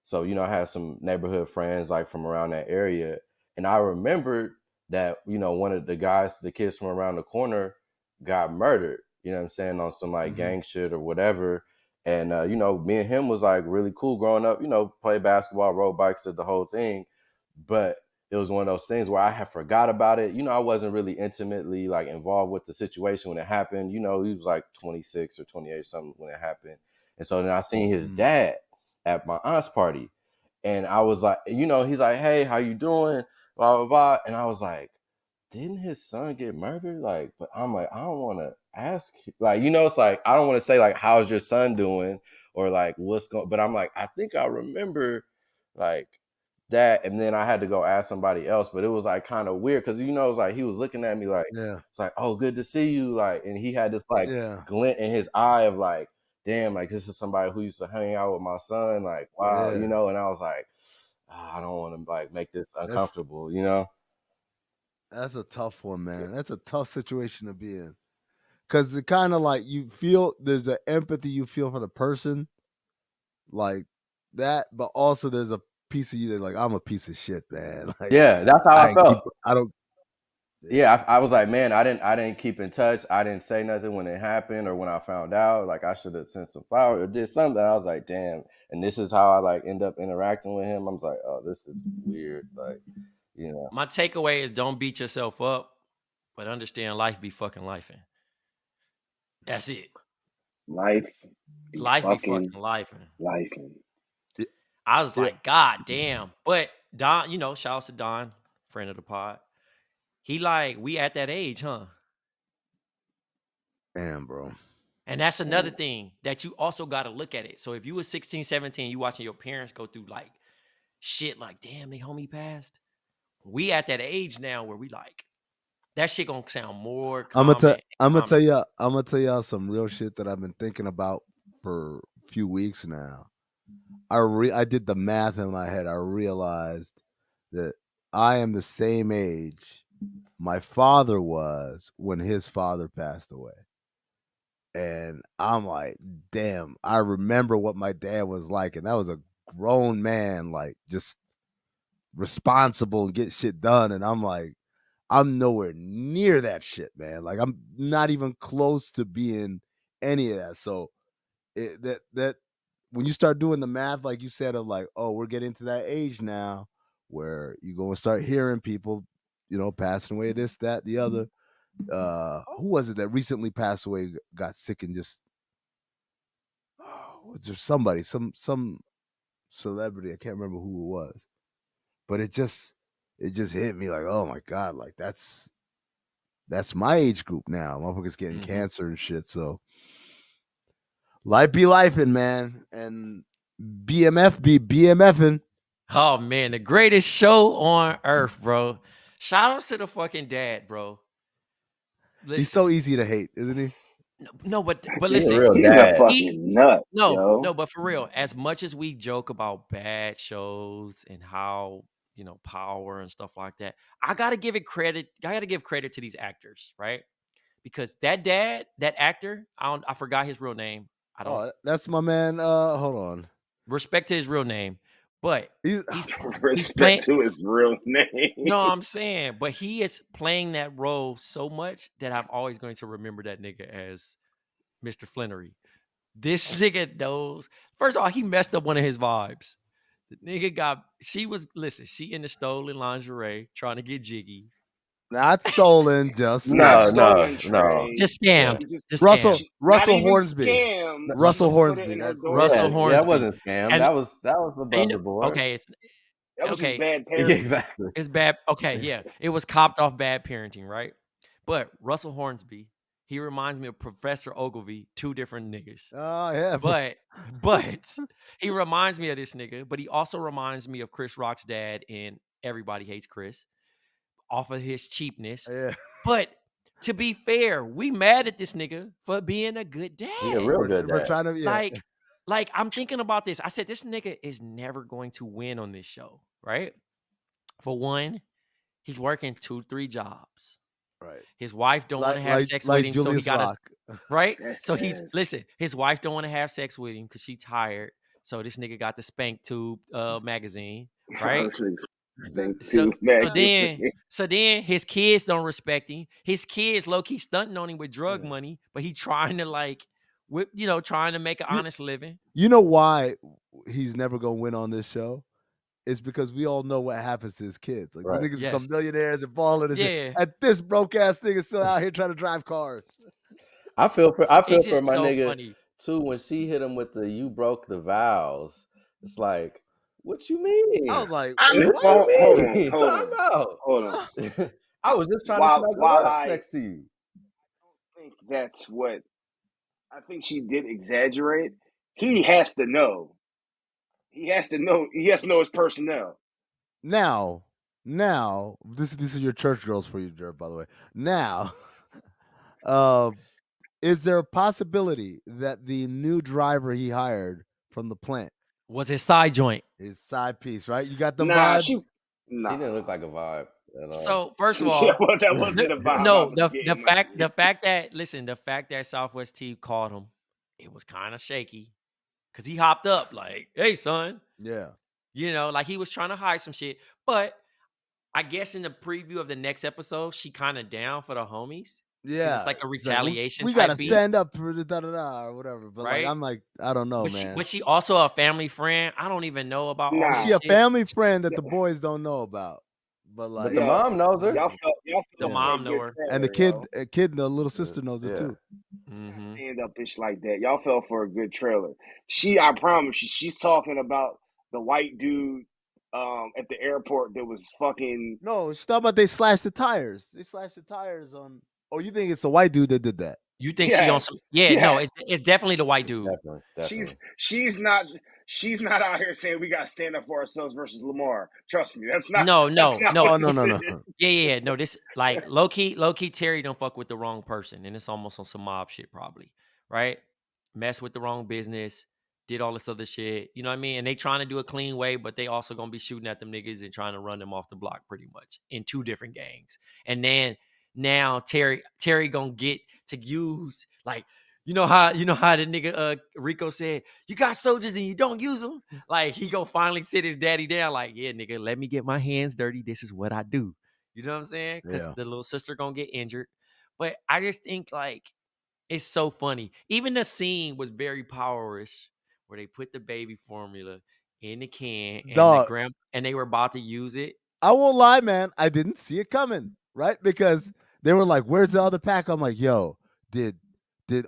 so, I had some neighborhood friends like from around that area. And I remembered that, one of the kids from around the corner got murdered, you know what I'm saying, on some like gang shit or whatever. And, me and him was like really cool growing up, play basketball, rode bikes, did the whole thing. But it was one of those things where I had forgot about it. I wasn't really intimately like involved with the situation when it happened. He was like 26 or 28 or something when it happened. And so then I seen his dad at my aunt's party. And I was like, he's like, "Hey, how you doing?" Blah, blah, blah. And I was like, didn't his son get murdered? Like, but I'm like, I don't want to ask. Like, it's like, I don't want to say like, how's your son doing? Or like, what's going, but I'm like, I think I remember like that. And then I had to go ask somebody else, but it was like kind of weird. Cause it's like, he was looking at me like, it's like, "Oh, good to see you." Like, and he had this like glint in his eye of like, damn, like this is somebody who used to hang out with my son. Like, wow, and I was like, I don't want to like make this uncomfortable, That's a tough one, man. That's a tough situation to be in. Cause it kind of like you feel there's an empathy you feel for the person, like that, but also there's a piece of you that like, I'm a piece of shit, man. Like yeah, that's how I felt. I don't. Yeah, I was like, man, I didn't keep in touch. I didn't say nothing when it happened or when I found out. Like I should have sent some flowers or did something. I was like, damn. And this is how I like end up interacting with him. I was like, oh, this is weird. Like, My takeaway is don't beat yourself up, but understand life be fucking lifing. That's it. Life be fucking lifing. lifing. I was like, God damn. But Don, shout out to Don, friend of the pod. He like, we at that age, huh? Damn, bro. And that's another thing that you also got to look at it. So if you was 16, 17, you watching your parents go through like shit like, damn, they homie passed. We at that age now where we like, that shit gonna sound more common. I'm gonna tell y'all some real shit that I've been thinking about for a few weeks now. I did the math in my head. I realized that I am the same age my father was when his father passed away. And I'm like, damn, I remember what my dad was like. And that was a grown man, like just responsible and get shit done. And I'm like, I'm nowhere near that shit, man. Like I'm not even close to being any of that. So that when you start doing the math, like you said, of like, oh, we're getting to that age now where you're going to start hearing people, passing away, this, that, the other. Who was it that recently passed away, got sick and just, was there somebody, some celebrity? I can't remember who it was, but it just hit me like, oh my God, like that's my age group now. Motherfuckers getting cancer and shit. So life be lifing, man, and BMF be BMFing. Oh man, the greatest show on earth, bro. Shout outs to the fucking dad, bro. Listen, he's so easy to hate, isn't he? No, but he's listen, a real He's dad. a fucking nut. No, but for real, as much as we joke about bad shows and how power and stuff like that, I gotta give credit to these actors, right? Because that actor, I forgot his real name. I don't. Oh, that's my man. Hold on. Respect to his real name, But he's playing. To his real name. No, I'm saying, but he is playing that role so much that I'm always going to remember that nigga as Mr. Flannery. This nigga knows. First of all, he messed up one of his vibes. The nigga she in the stolen lingerie trying to get jiggy. not stolen, just Not scammed. stolen, no. Trey. Just scammed. Just Russell scammed. Russell Not even Hornsby. scam. Russell She put it Hornsby. in her That's door. Russell Yeah, Hornsby. that wasn't scam. And- that was above the board. Okay, That was just bad Yeah, parenting. exactly. it's bad. Okay, yeah. It was copped off bad parenting, right? But Russell Hornsby, he reminds me of Professor Ogilvy, two different niggas. Oh yeah, But he reminds me of this nigga, but he also reminds me of Chris Rock's dad in Everybody Hates Chris, off of his cheapness. yeah. But to be fair, we mad at this nigga for being a good dad. He a real good We're dad. trying to Like I'm thinking about this. I said this nigga is never going to win on this show, right? For one, he's working 2-3 jobs. right. His wife don't want to have sex with him, Julius so he got Rock. right. That's So ass. listen. His wife don't want to have sex with him because she tired. So this nigga got the Spank Tube magazine, right? So then his kids don't respect him. His kids low key stunting on him with drug money, but he trying to trying to make an honest living. You know why he's never gonna win on this show? It's because we all know what happens to his kids. Like Right. the niggas Yes. become millionaires and balling and shit. Yeah. And this broke ass nigga still out here trying to drive cars. I feel for It's my just so nigga funny. too when she hit him with the "you broke the vows." It's like, what you mean? I was like, I mean, what? hold on. Time out. Hold on. I was just trying to snuggle up next to you. I think that's what I think she did exaggerate. He has to know. He has to know his personnel. Now, this is your church girls for you, Jerv, by the way. Now, is there a possibility that the new driver he hired from the plant Was his side joint? is side piece, right? You got the Nah, vibe? She didn't look like a vibe at all. So first of all, that wasn't a vibe. no, the fact that Southwest T called him, it was kind of shaky, cause he hopped up like, "Hey, son," Yeah. like he was trying to hide some shit. But I guess in the preview of the next episode, she kind of down for the homies. Yeah. It's like a retaliation. We type gotta beat, stand up for the da-da-da or whatever. But right? I'm like, I don't know, man. Was she also a family friend? I don't even know about all Is this she a shit. family friend that the boys don't know about? But like, the mom knows her. Y'all felt The mom know her. and the kid, the little sister knows her too. Mm-hmm. Stand up ish like that. Y'all fell for a good trailer. I promise you, she's talking about the white dude at the airport that was fucking. No, she's talking about they slashed the tires. They slashed the tires on. Oh, you think it's the white dude that did that? You think she on some? Yeah, no, it's definitely the white dude. Definitely. She's not out here saying we gotta stand up for ourselves versus Lamar. Trust me, that's not. No. No. Yeah. No, this like low key. Terry don't fuck with the wrong person, and it's almost on some mob shit, probably, right? Mess with the wrong business, did all this other shit. You know what I mean? And they trying to do a clean way, but they also gonna be shooting at them niggas and trying to run them off the block, pretty much, in 2 different gangs. And then now Terry gonna get to use like. You know how the nigga Rico said, you got soldiers and you don't use them? Like, he go finally sit his daddy down like, yeah, nigga, let me get my hands dirty. This is what I do. You know what I'm saying? Because the little sister gonna get injured. But I just think, like, it's so funny. Even the scene was very powerish where they put the baby formula in the can and they were about to use it. I won't lie, man. I didn't see it coming, right? Because they were like, where's the other pack? I'm like, yo, did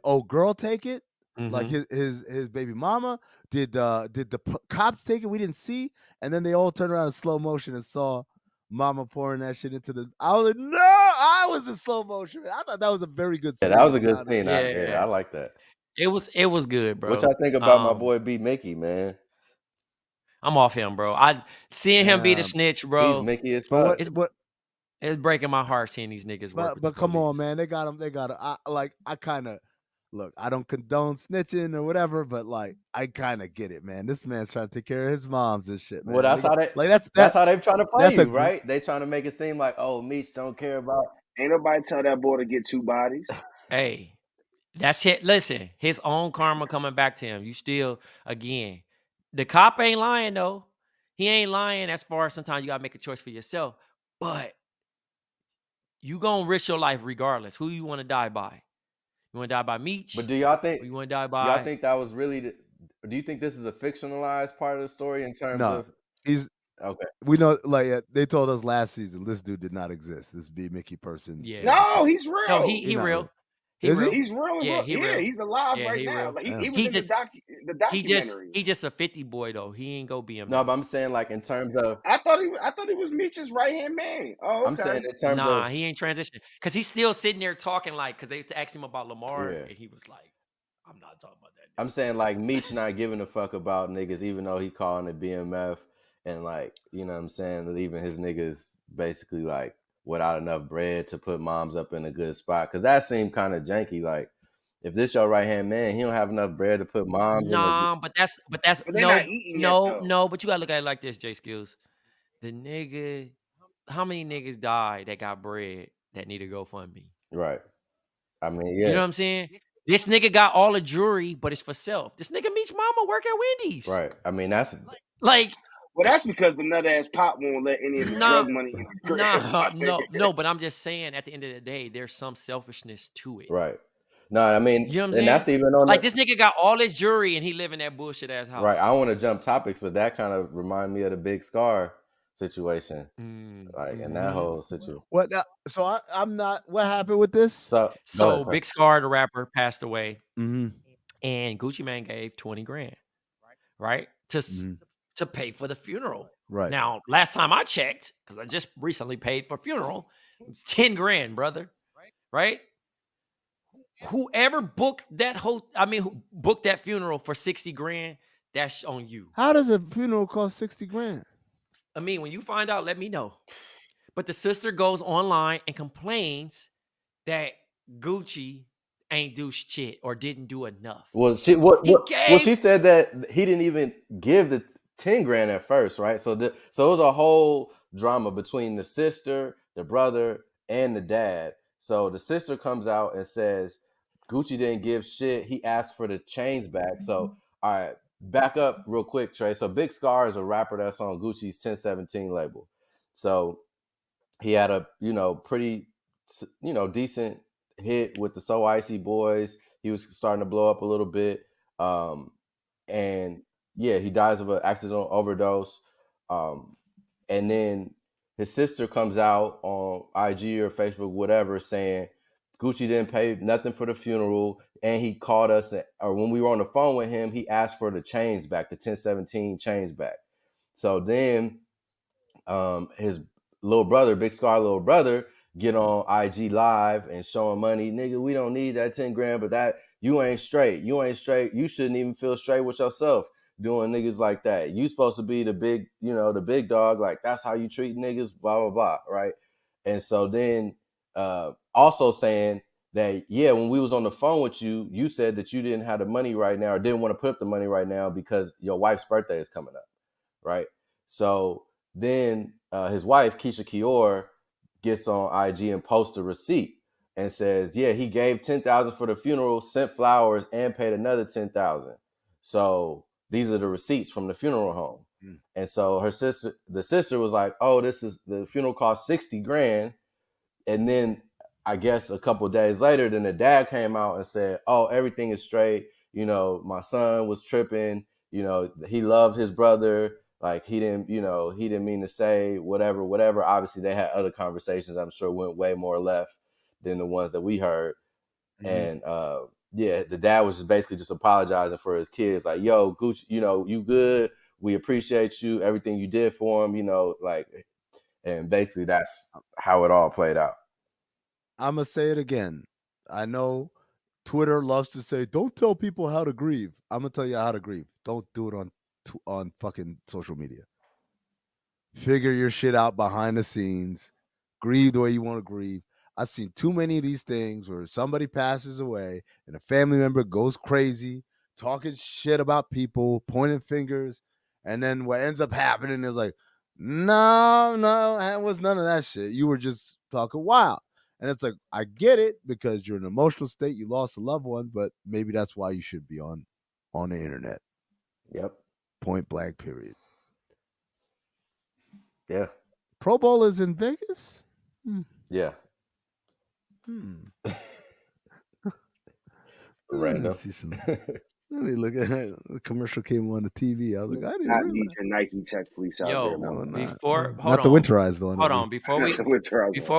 old girl take it? Mm-hmm. Like his baby mama? Did the cops take it? We didn't see. And then they all turned around in slow motion and saw mama pouring that shit into the. I was like, no, I was in slow motion. I thought that was a very good scene. Yeah, that was a good scene. Yeah. I like that. It was good, bro. What y'all think about my boy B Mickey, man? I'm off him, bro. Seeing him be the snitch, bro. He's Mickey as fuck. It's breaking my heart seeing these niggas work. But come on, man. They got him. I kind of look. I don't condone snitching or whatever, but like I kind of get it, man. This man's trying to take care of his moms and shit, man. Well, that's how they're trying to play you, right? They trying to make it seem like, oh, Meech don't care about. Ain't nobody tell that boy to get 2 bodies. Hey, that's it. Listen, his own karma coming back to him. You still, again, the cop ain't lying though. he ain't lying as far as sometimes you gotta make a choice for yourself, but you gonna risk your life regardless. Who you want to die by? You want to die by Meech? But do y'all Or think you want to die by? that was really? Do you think this is a fictionalized part of the story in terms No, of? he's. Okay. We know, like they told us last season, this dude did not exist. This B Mickey person. Yeah. No, he's No, real. he not real. He Is he? real. He's real and Yeah, real. he Yeah, real. he's alive Yeah, right he now. real. Like he Yeah. was He in the just documentary. he just a 50 boy though. He ain't go BMF. No, but I'm saying like in terms of. I thought he was Meech's right hand man. Oh, I'm okay. saying in terms Nah, of. he ain't transitioning because he's still sitting there talking like because they asked him about Lamar Yeah. and he was like, "I'm not talking about that." Dude. I'm saying like Meech not giving a fuck about niggas, even though he calling it BMF, and like you know what I'm saying, leaving his niggas basically like without enough bread to put moms up in a good spot. Cause that seemed kind of janky. Like if this your right hand man, he don't have enough bread to put moms in a. Nah, but that's But they're not eating yet though. no. But you gotta look at it like this, J Skills. The nigga, how many niggas died that got bread that need to GoFundMe? Right. I mean, You know yeah. what I'm saying? This nigga got all the jewelry, but it's for self. This nigga Meech mama work at Wendy's. Right. I mean, that's Like, Well, that's because the nut ass pop won't let any of the drug money in his crib. No. But I'm just saying, at the end of the day, there's some selfishness to it. right. No, I mean, You know what I'm and saying? that's even on Like the, this nigga got all his jewelry and he live in that bullshit ass house. right. I want to jump topics, but that kind of remind me of the Big Scar situation, like in that whole situation. What? So I'm not. What happened with this? So So Big Scar, the rapper, passed away, Mm-hmm. and Gucci Mane gave 20 grand, right, to pay for the funeral. Right. Now, last time I checked, because I just recently paid for funeral, it was 10 grand, brother. Right? Whoever booked that who booked that funeral for 60 grand, that's on you. How does a funeral cost 60 grand? I mean, when you find out, let me know. But the sister goes online and complains that Gucci ain't do shit or didn't do enough. Well, she said that he didn't even give the 10 grand at first, right? So it was a whole drama between the sister, the brother, and the dad. So the sister comes out and says Gucci didn't give shit. He asked for the chains back. So all right, back up real quick, Trey. So Big Scar is a rapper that's on Gucci's 1017 label. So he had a pretty decent hit with the So Icy Boys. He was starting to blow up a little bit, and yeah, he dies of an accidental overdose. And then his sister comes out on IG or Facebook, whatever, saying Gucci didn't pay nothing for the funeral, and he called us, or when we were on the phone with him, he asked for the chains back, the 1017 chains back. So then his little brother, Big Scar little brother, get on IG Live and showing money. Nigga, we don't need that 10 grand, but that you ain't straight. You ain't straight. You shouldn't even feel straight with yourself doing niggas like that. You supposed to be the big, the big dog. Like that's how you treat niggas, blah, blah, blah. Right. And so then also saying that, yeah, when we was on the phone with you, you said that you didn't have the money right now or didn't want to put up the money right now because your wife's birthday is coming up. Right. So then his wife, Keisha Kior, gets on IG and posts a receipt and says, yeah, he gave $10,000 for the funeral, sent flowers, and paid another $10,000. So these are the receipts from the funeral home. And so the sister was like, oh, the funeral cost 60 grand. And then I guess a couple of days later, then the dad came out and said, oh, everything is straight. My son was tripping. He loved his brother. Like he didn't mean to say whatever. Obviously they had other conversations, I'm sure went way more left than the ones that we heard. And the dad was just basically just apologizing for his kids. Like, yo, Gucci, you good. We appreciate you, everything you did for him, and basically that's how it all played out. I'm going to say it again. I know Twitter loves to say, don't tell people how to grieve. I'm going to tell you how to grieve. Don't do it on fucking social media. Figure your shit out behind the scenes. Grieve the way you want to grieve. I've seen too many of these things where somebody passes away and a family member goes crazy, talking shit about people, pointing fingers, and then what ends up happening is like, no, it was none of that shit. You were just talking wild. And it's like, I get it because you're in an emotional state, you lost a loved one, but maybe that's why you should be on the internet. Yep. Point blank, period. Yeah. Pro Bowl is in Vegas? Yeah. Let me Random. see some. Let me look at it. The commercial came on the TV. I was like, I didn't Not realize. need your Nike Tech Fleece out there, Yo, man. Not the winterized one. Hold on, before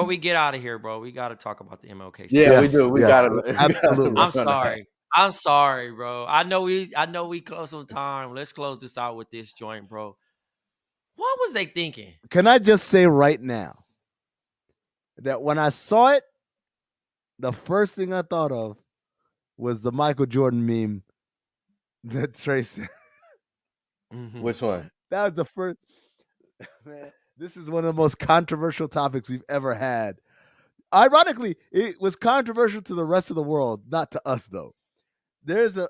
we get out of here, bro, we got to talk about the MLK stuff. Yeah, we do. We got it. Absolutely. I'm sorry, bro. I know we close on time. Let's close this out with this joint, bro. What was they thinking? Can I just say right now that when I saw it, the first thing I thought of was the Michael Jordan meme that Trace. Which one? That was the first. Man, this is one of the most controversial topics we've ever had. Ironically, it was controversial to the rest of the world, not to us, though. There's a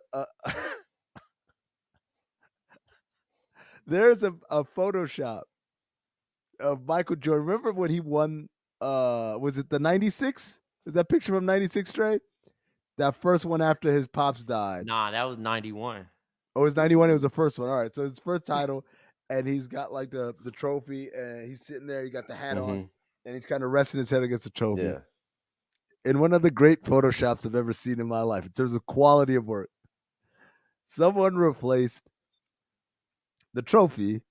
Photoshop of Michael Jordan. Remember when he won? Was it the '96? Is that picture from '96, Trey? That first one after his pops died. Nah, that was 91. Oh, it was 91. It was the first one. All right, so his first title, and he's got like the trophy, and he's sitting there. He got the hat on, and he's kind of resting his head against the trophy. Yeah. In one of the great Photoshops I've ever seen in my life, in terms of quality of work, someone replaced the trophy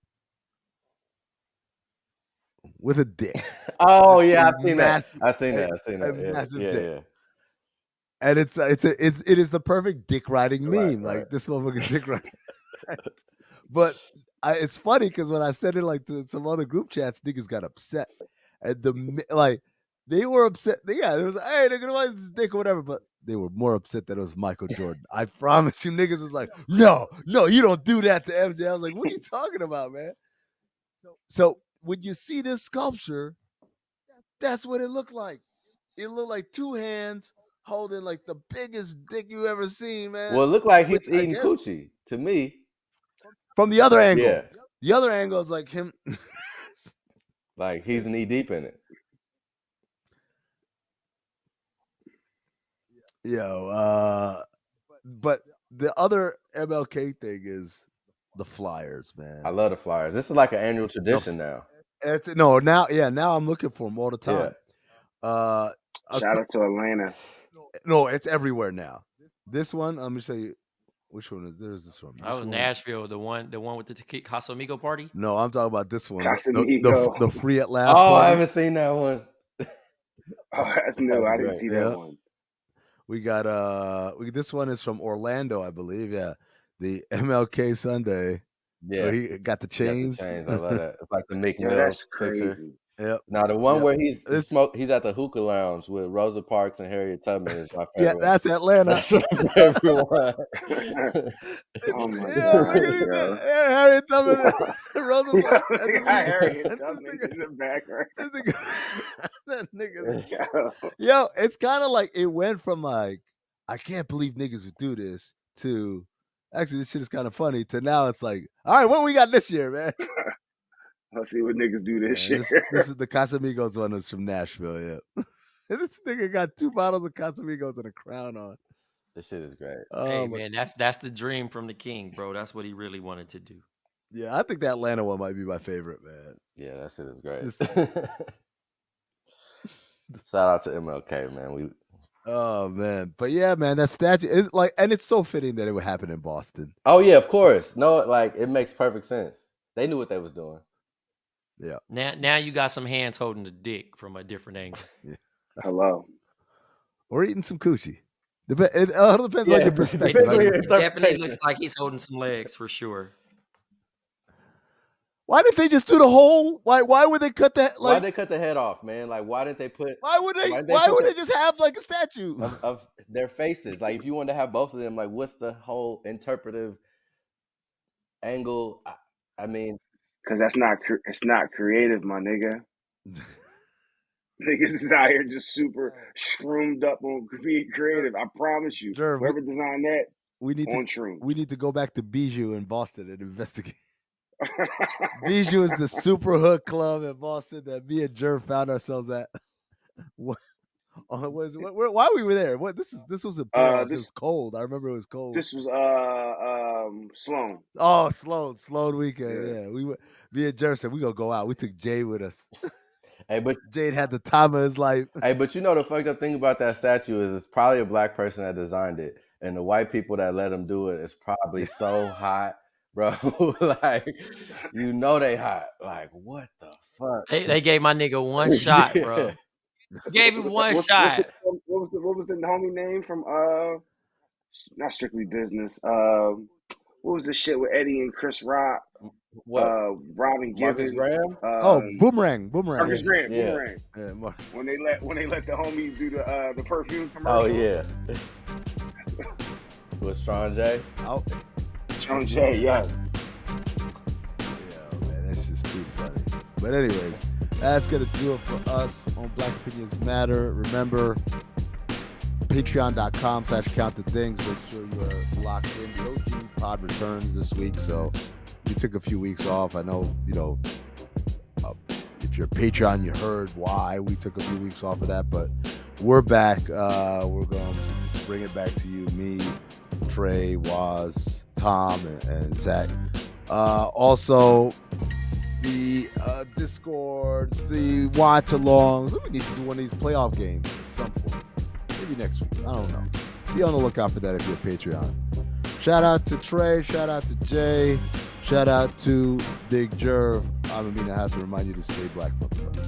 with a dick. Oh yeah, I've seen that. I've seen that. Massive dick. Yeah. And it is the perfect dick riding meme. Like this motherfucking dick riding. But it's funny because when I said it like to some other group chats, niggas got upset, and they were upset. Yeah, it was hey nigga, why is this dick or whatever? But they were more upset that it was Michael Jordan. I promise you, niggas was like, no, you don't do that to MJ. I was like, what are you talking about, man? So when you see this sculpture, that's what it looked like. It looked like two hands holding like the biggest dick you ever seen, man. Well, it looked like he's eating coochie to me. From the other angle. Yeah. The other angle is like him. Like he's knee deep in it. Yo, but the other MLK thing is the flyers, man. I love the flyers. This is like an annual tradition now. Now I'm looking for them all the time. Yeah. Shout out to Atlanta. No, it's everywhere now. This one, let me show you. Which one is there's this one? That was Nashville, the one with the Casamigo party. No, I'm talking about this one. Casamigo. The free at last. Oh, party. I haven't seen that one. Oh, that's new. I didn't see that one. We got this one is from Orlando, I believe. Yeah, the MLK Sunday. Yeah, he got the chains. I love that. It's like the Meek Mill that's picture. crazy. Yep. Now the one where he's at the hookah lounge with Rosa Parks and Harriet Tubman is my favorite. Yeah, that's Atlanta. That's my favorite one. Oh my God! Look at that. Yeah, Harriet Tubman, Rosa Parks. Harriet Tubman in the background. That nigga. Yo, it's kind of like it went from like I can't believe niggas would do this to actually this shit is kind of funny to now it's like all right, what we got this year, man? Let's see what niggas do this year. This is the Casamigos one that's from Nashville, yeah. This nigga got 2 bottles of Casamigos and a crown on. This shit is great. Hey man, that's the dream from the king, bro. That's what he really wanted to do. Yeah, I think the Atlanta one might be my favorite, man. Yeah, that shit is great. Shout out to MLK, man. Oh man, but yeah, man, that statue is like, and it's so fitting that it would happen in Boston. Oh yeah, of course. No, like it makes perfect sense. They knew what they was doing. Yeah. Now you got some hands holding the dick from a different angle. Yeah. Hello. Or eating some coochie. It all depends on your perspective. It definitely looks like he's holding some legs for sure. Why didn't they just do the whole? Why would they cut that? Why did they cut the head off, man? Like, why didn't they put? Why would they just have like a statue of their faces? Like, if you wanted to have both of them, like, what's the whole interpretive angle? I mean, because it's not creative, my nigga. Niggas is out here just super shroomed up on being creative. I promise you, Jerv, whoever designed that, we need to go back to Bijou in Boston and investigate. Bijou is the super hood club in Boston that me and Jerv found ourselves at. Why we were there? What this was a it was cold. I remember it was cold. This was Sloan. Oh, Sloan weekend. Yeah, me and Jerv said we gonna go out. We took Jade with us. Hey, but Jade had the time of his life. Hey, but you know the fucked up thing about that statue is it's probably a black person that designed it, and the white people that let him do it is probably so hot, bro. Like, you know they hot. Like, what the fuck? They gave my nigga one shot, bro. Gave him one shot. What was the homie name from not Strictly Business? What was the shit with Eddie and Chris Rock? What? Robin Marcus Gibbons. Graham? Boomerang. Marcus Graham. Yeah. Boomerang. Yeah, When they let the homies do the perfume commercial. Oh yeah. With Strong J. Oh. Strong J, yes. Yeah, man, that's just too funny. But anyways, that's gonna do it for us on Black Opinions Matter. Remember, patreon.com/count the things. Make sure you are locked in. The OG pod returns this week, so we took a few weeks off. I know, if you're a Patreon, you heard why we took a few weeks off of that, but we're back. We're going to bring it back to you, me, Trey, Waz, Tom, and Zach. Also, the Discords, the watch-alongs. We need to do one of these playoff games at some point. Maybe next week. I don't know. Be on the lookout for that if you're a Patreon. Shout out to Trey. Shout out to Jay. Shout out to Big Jerv. I'm Amin. I have to remind you to stay black, motherfucker.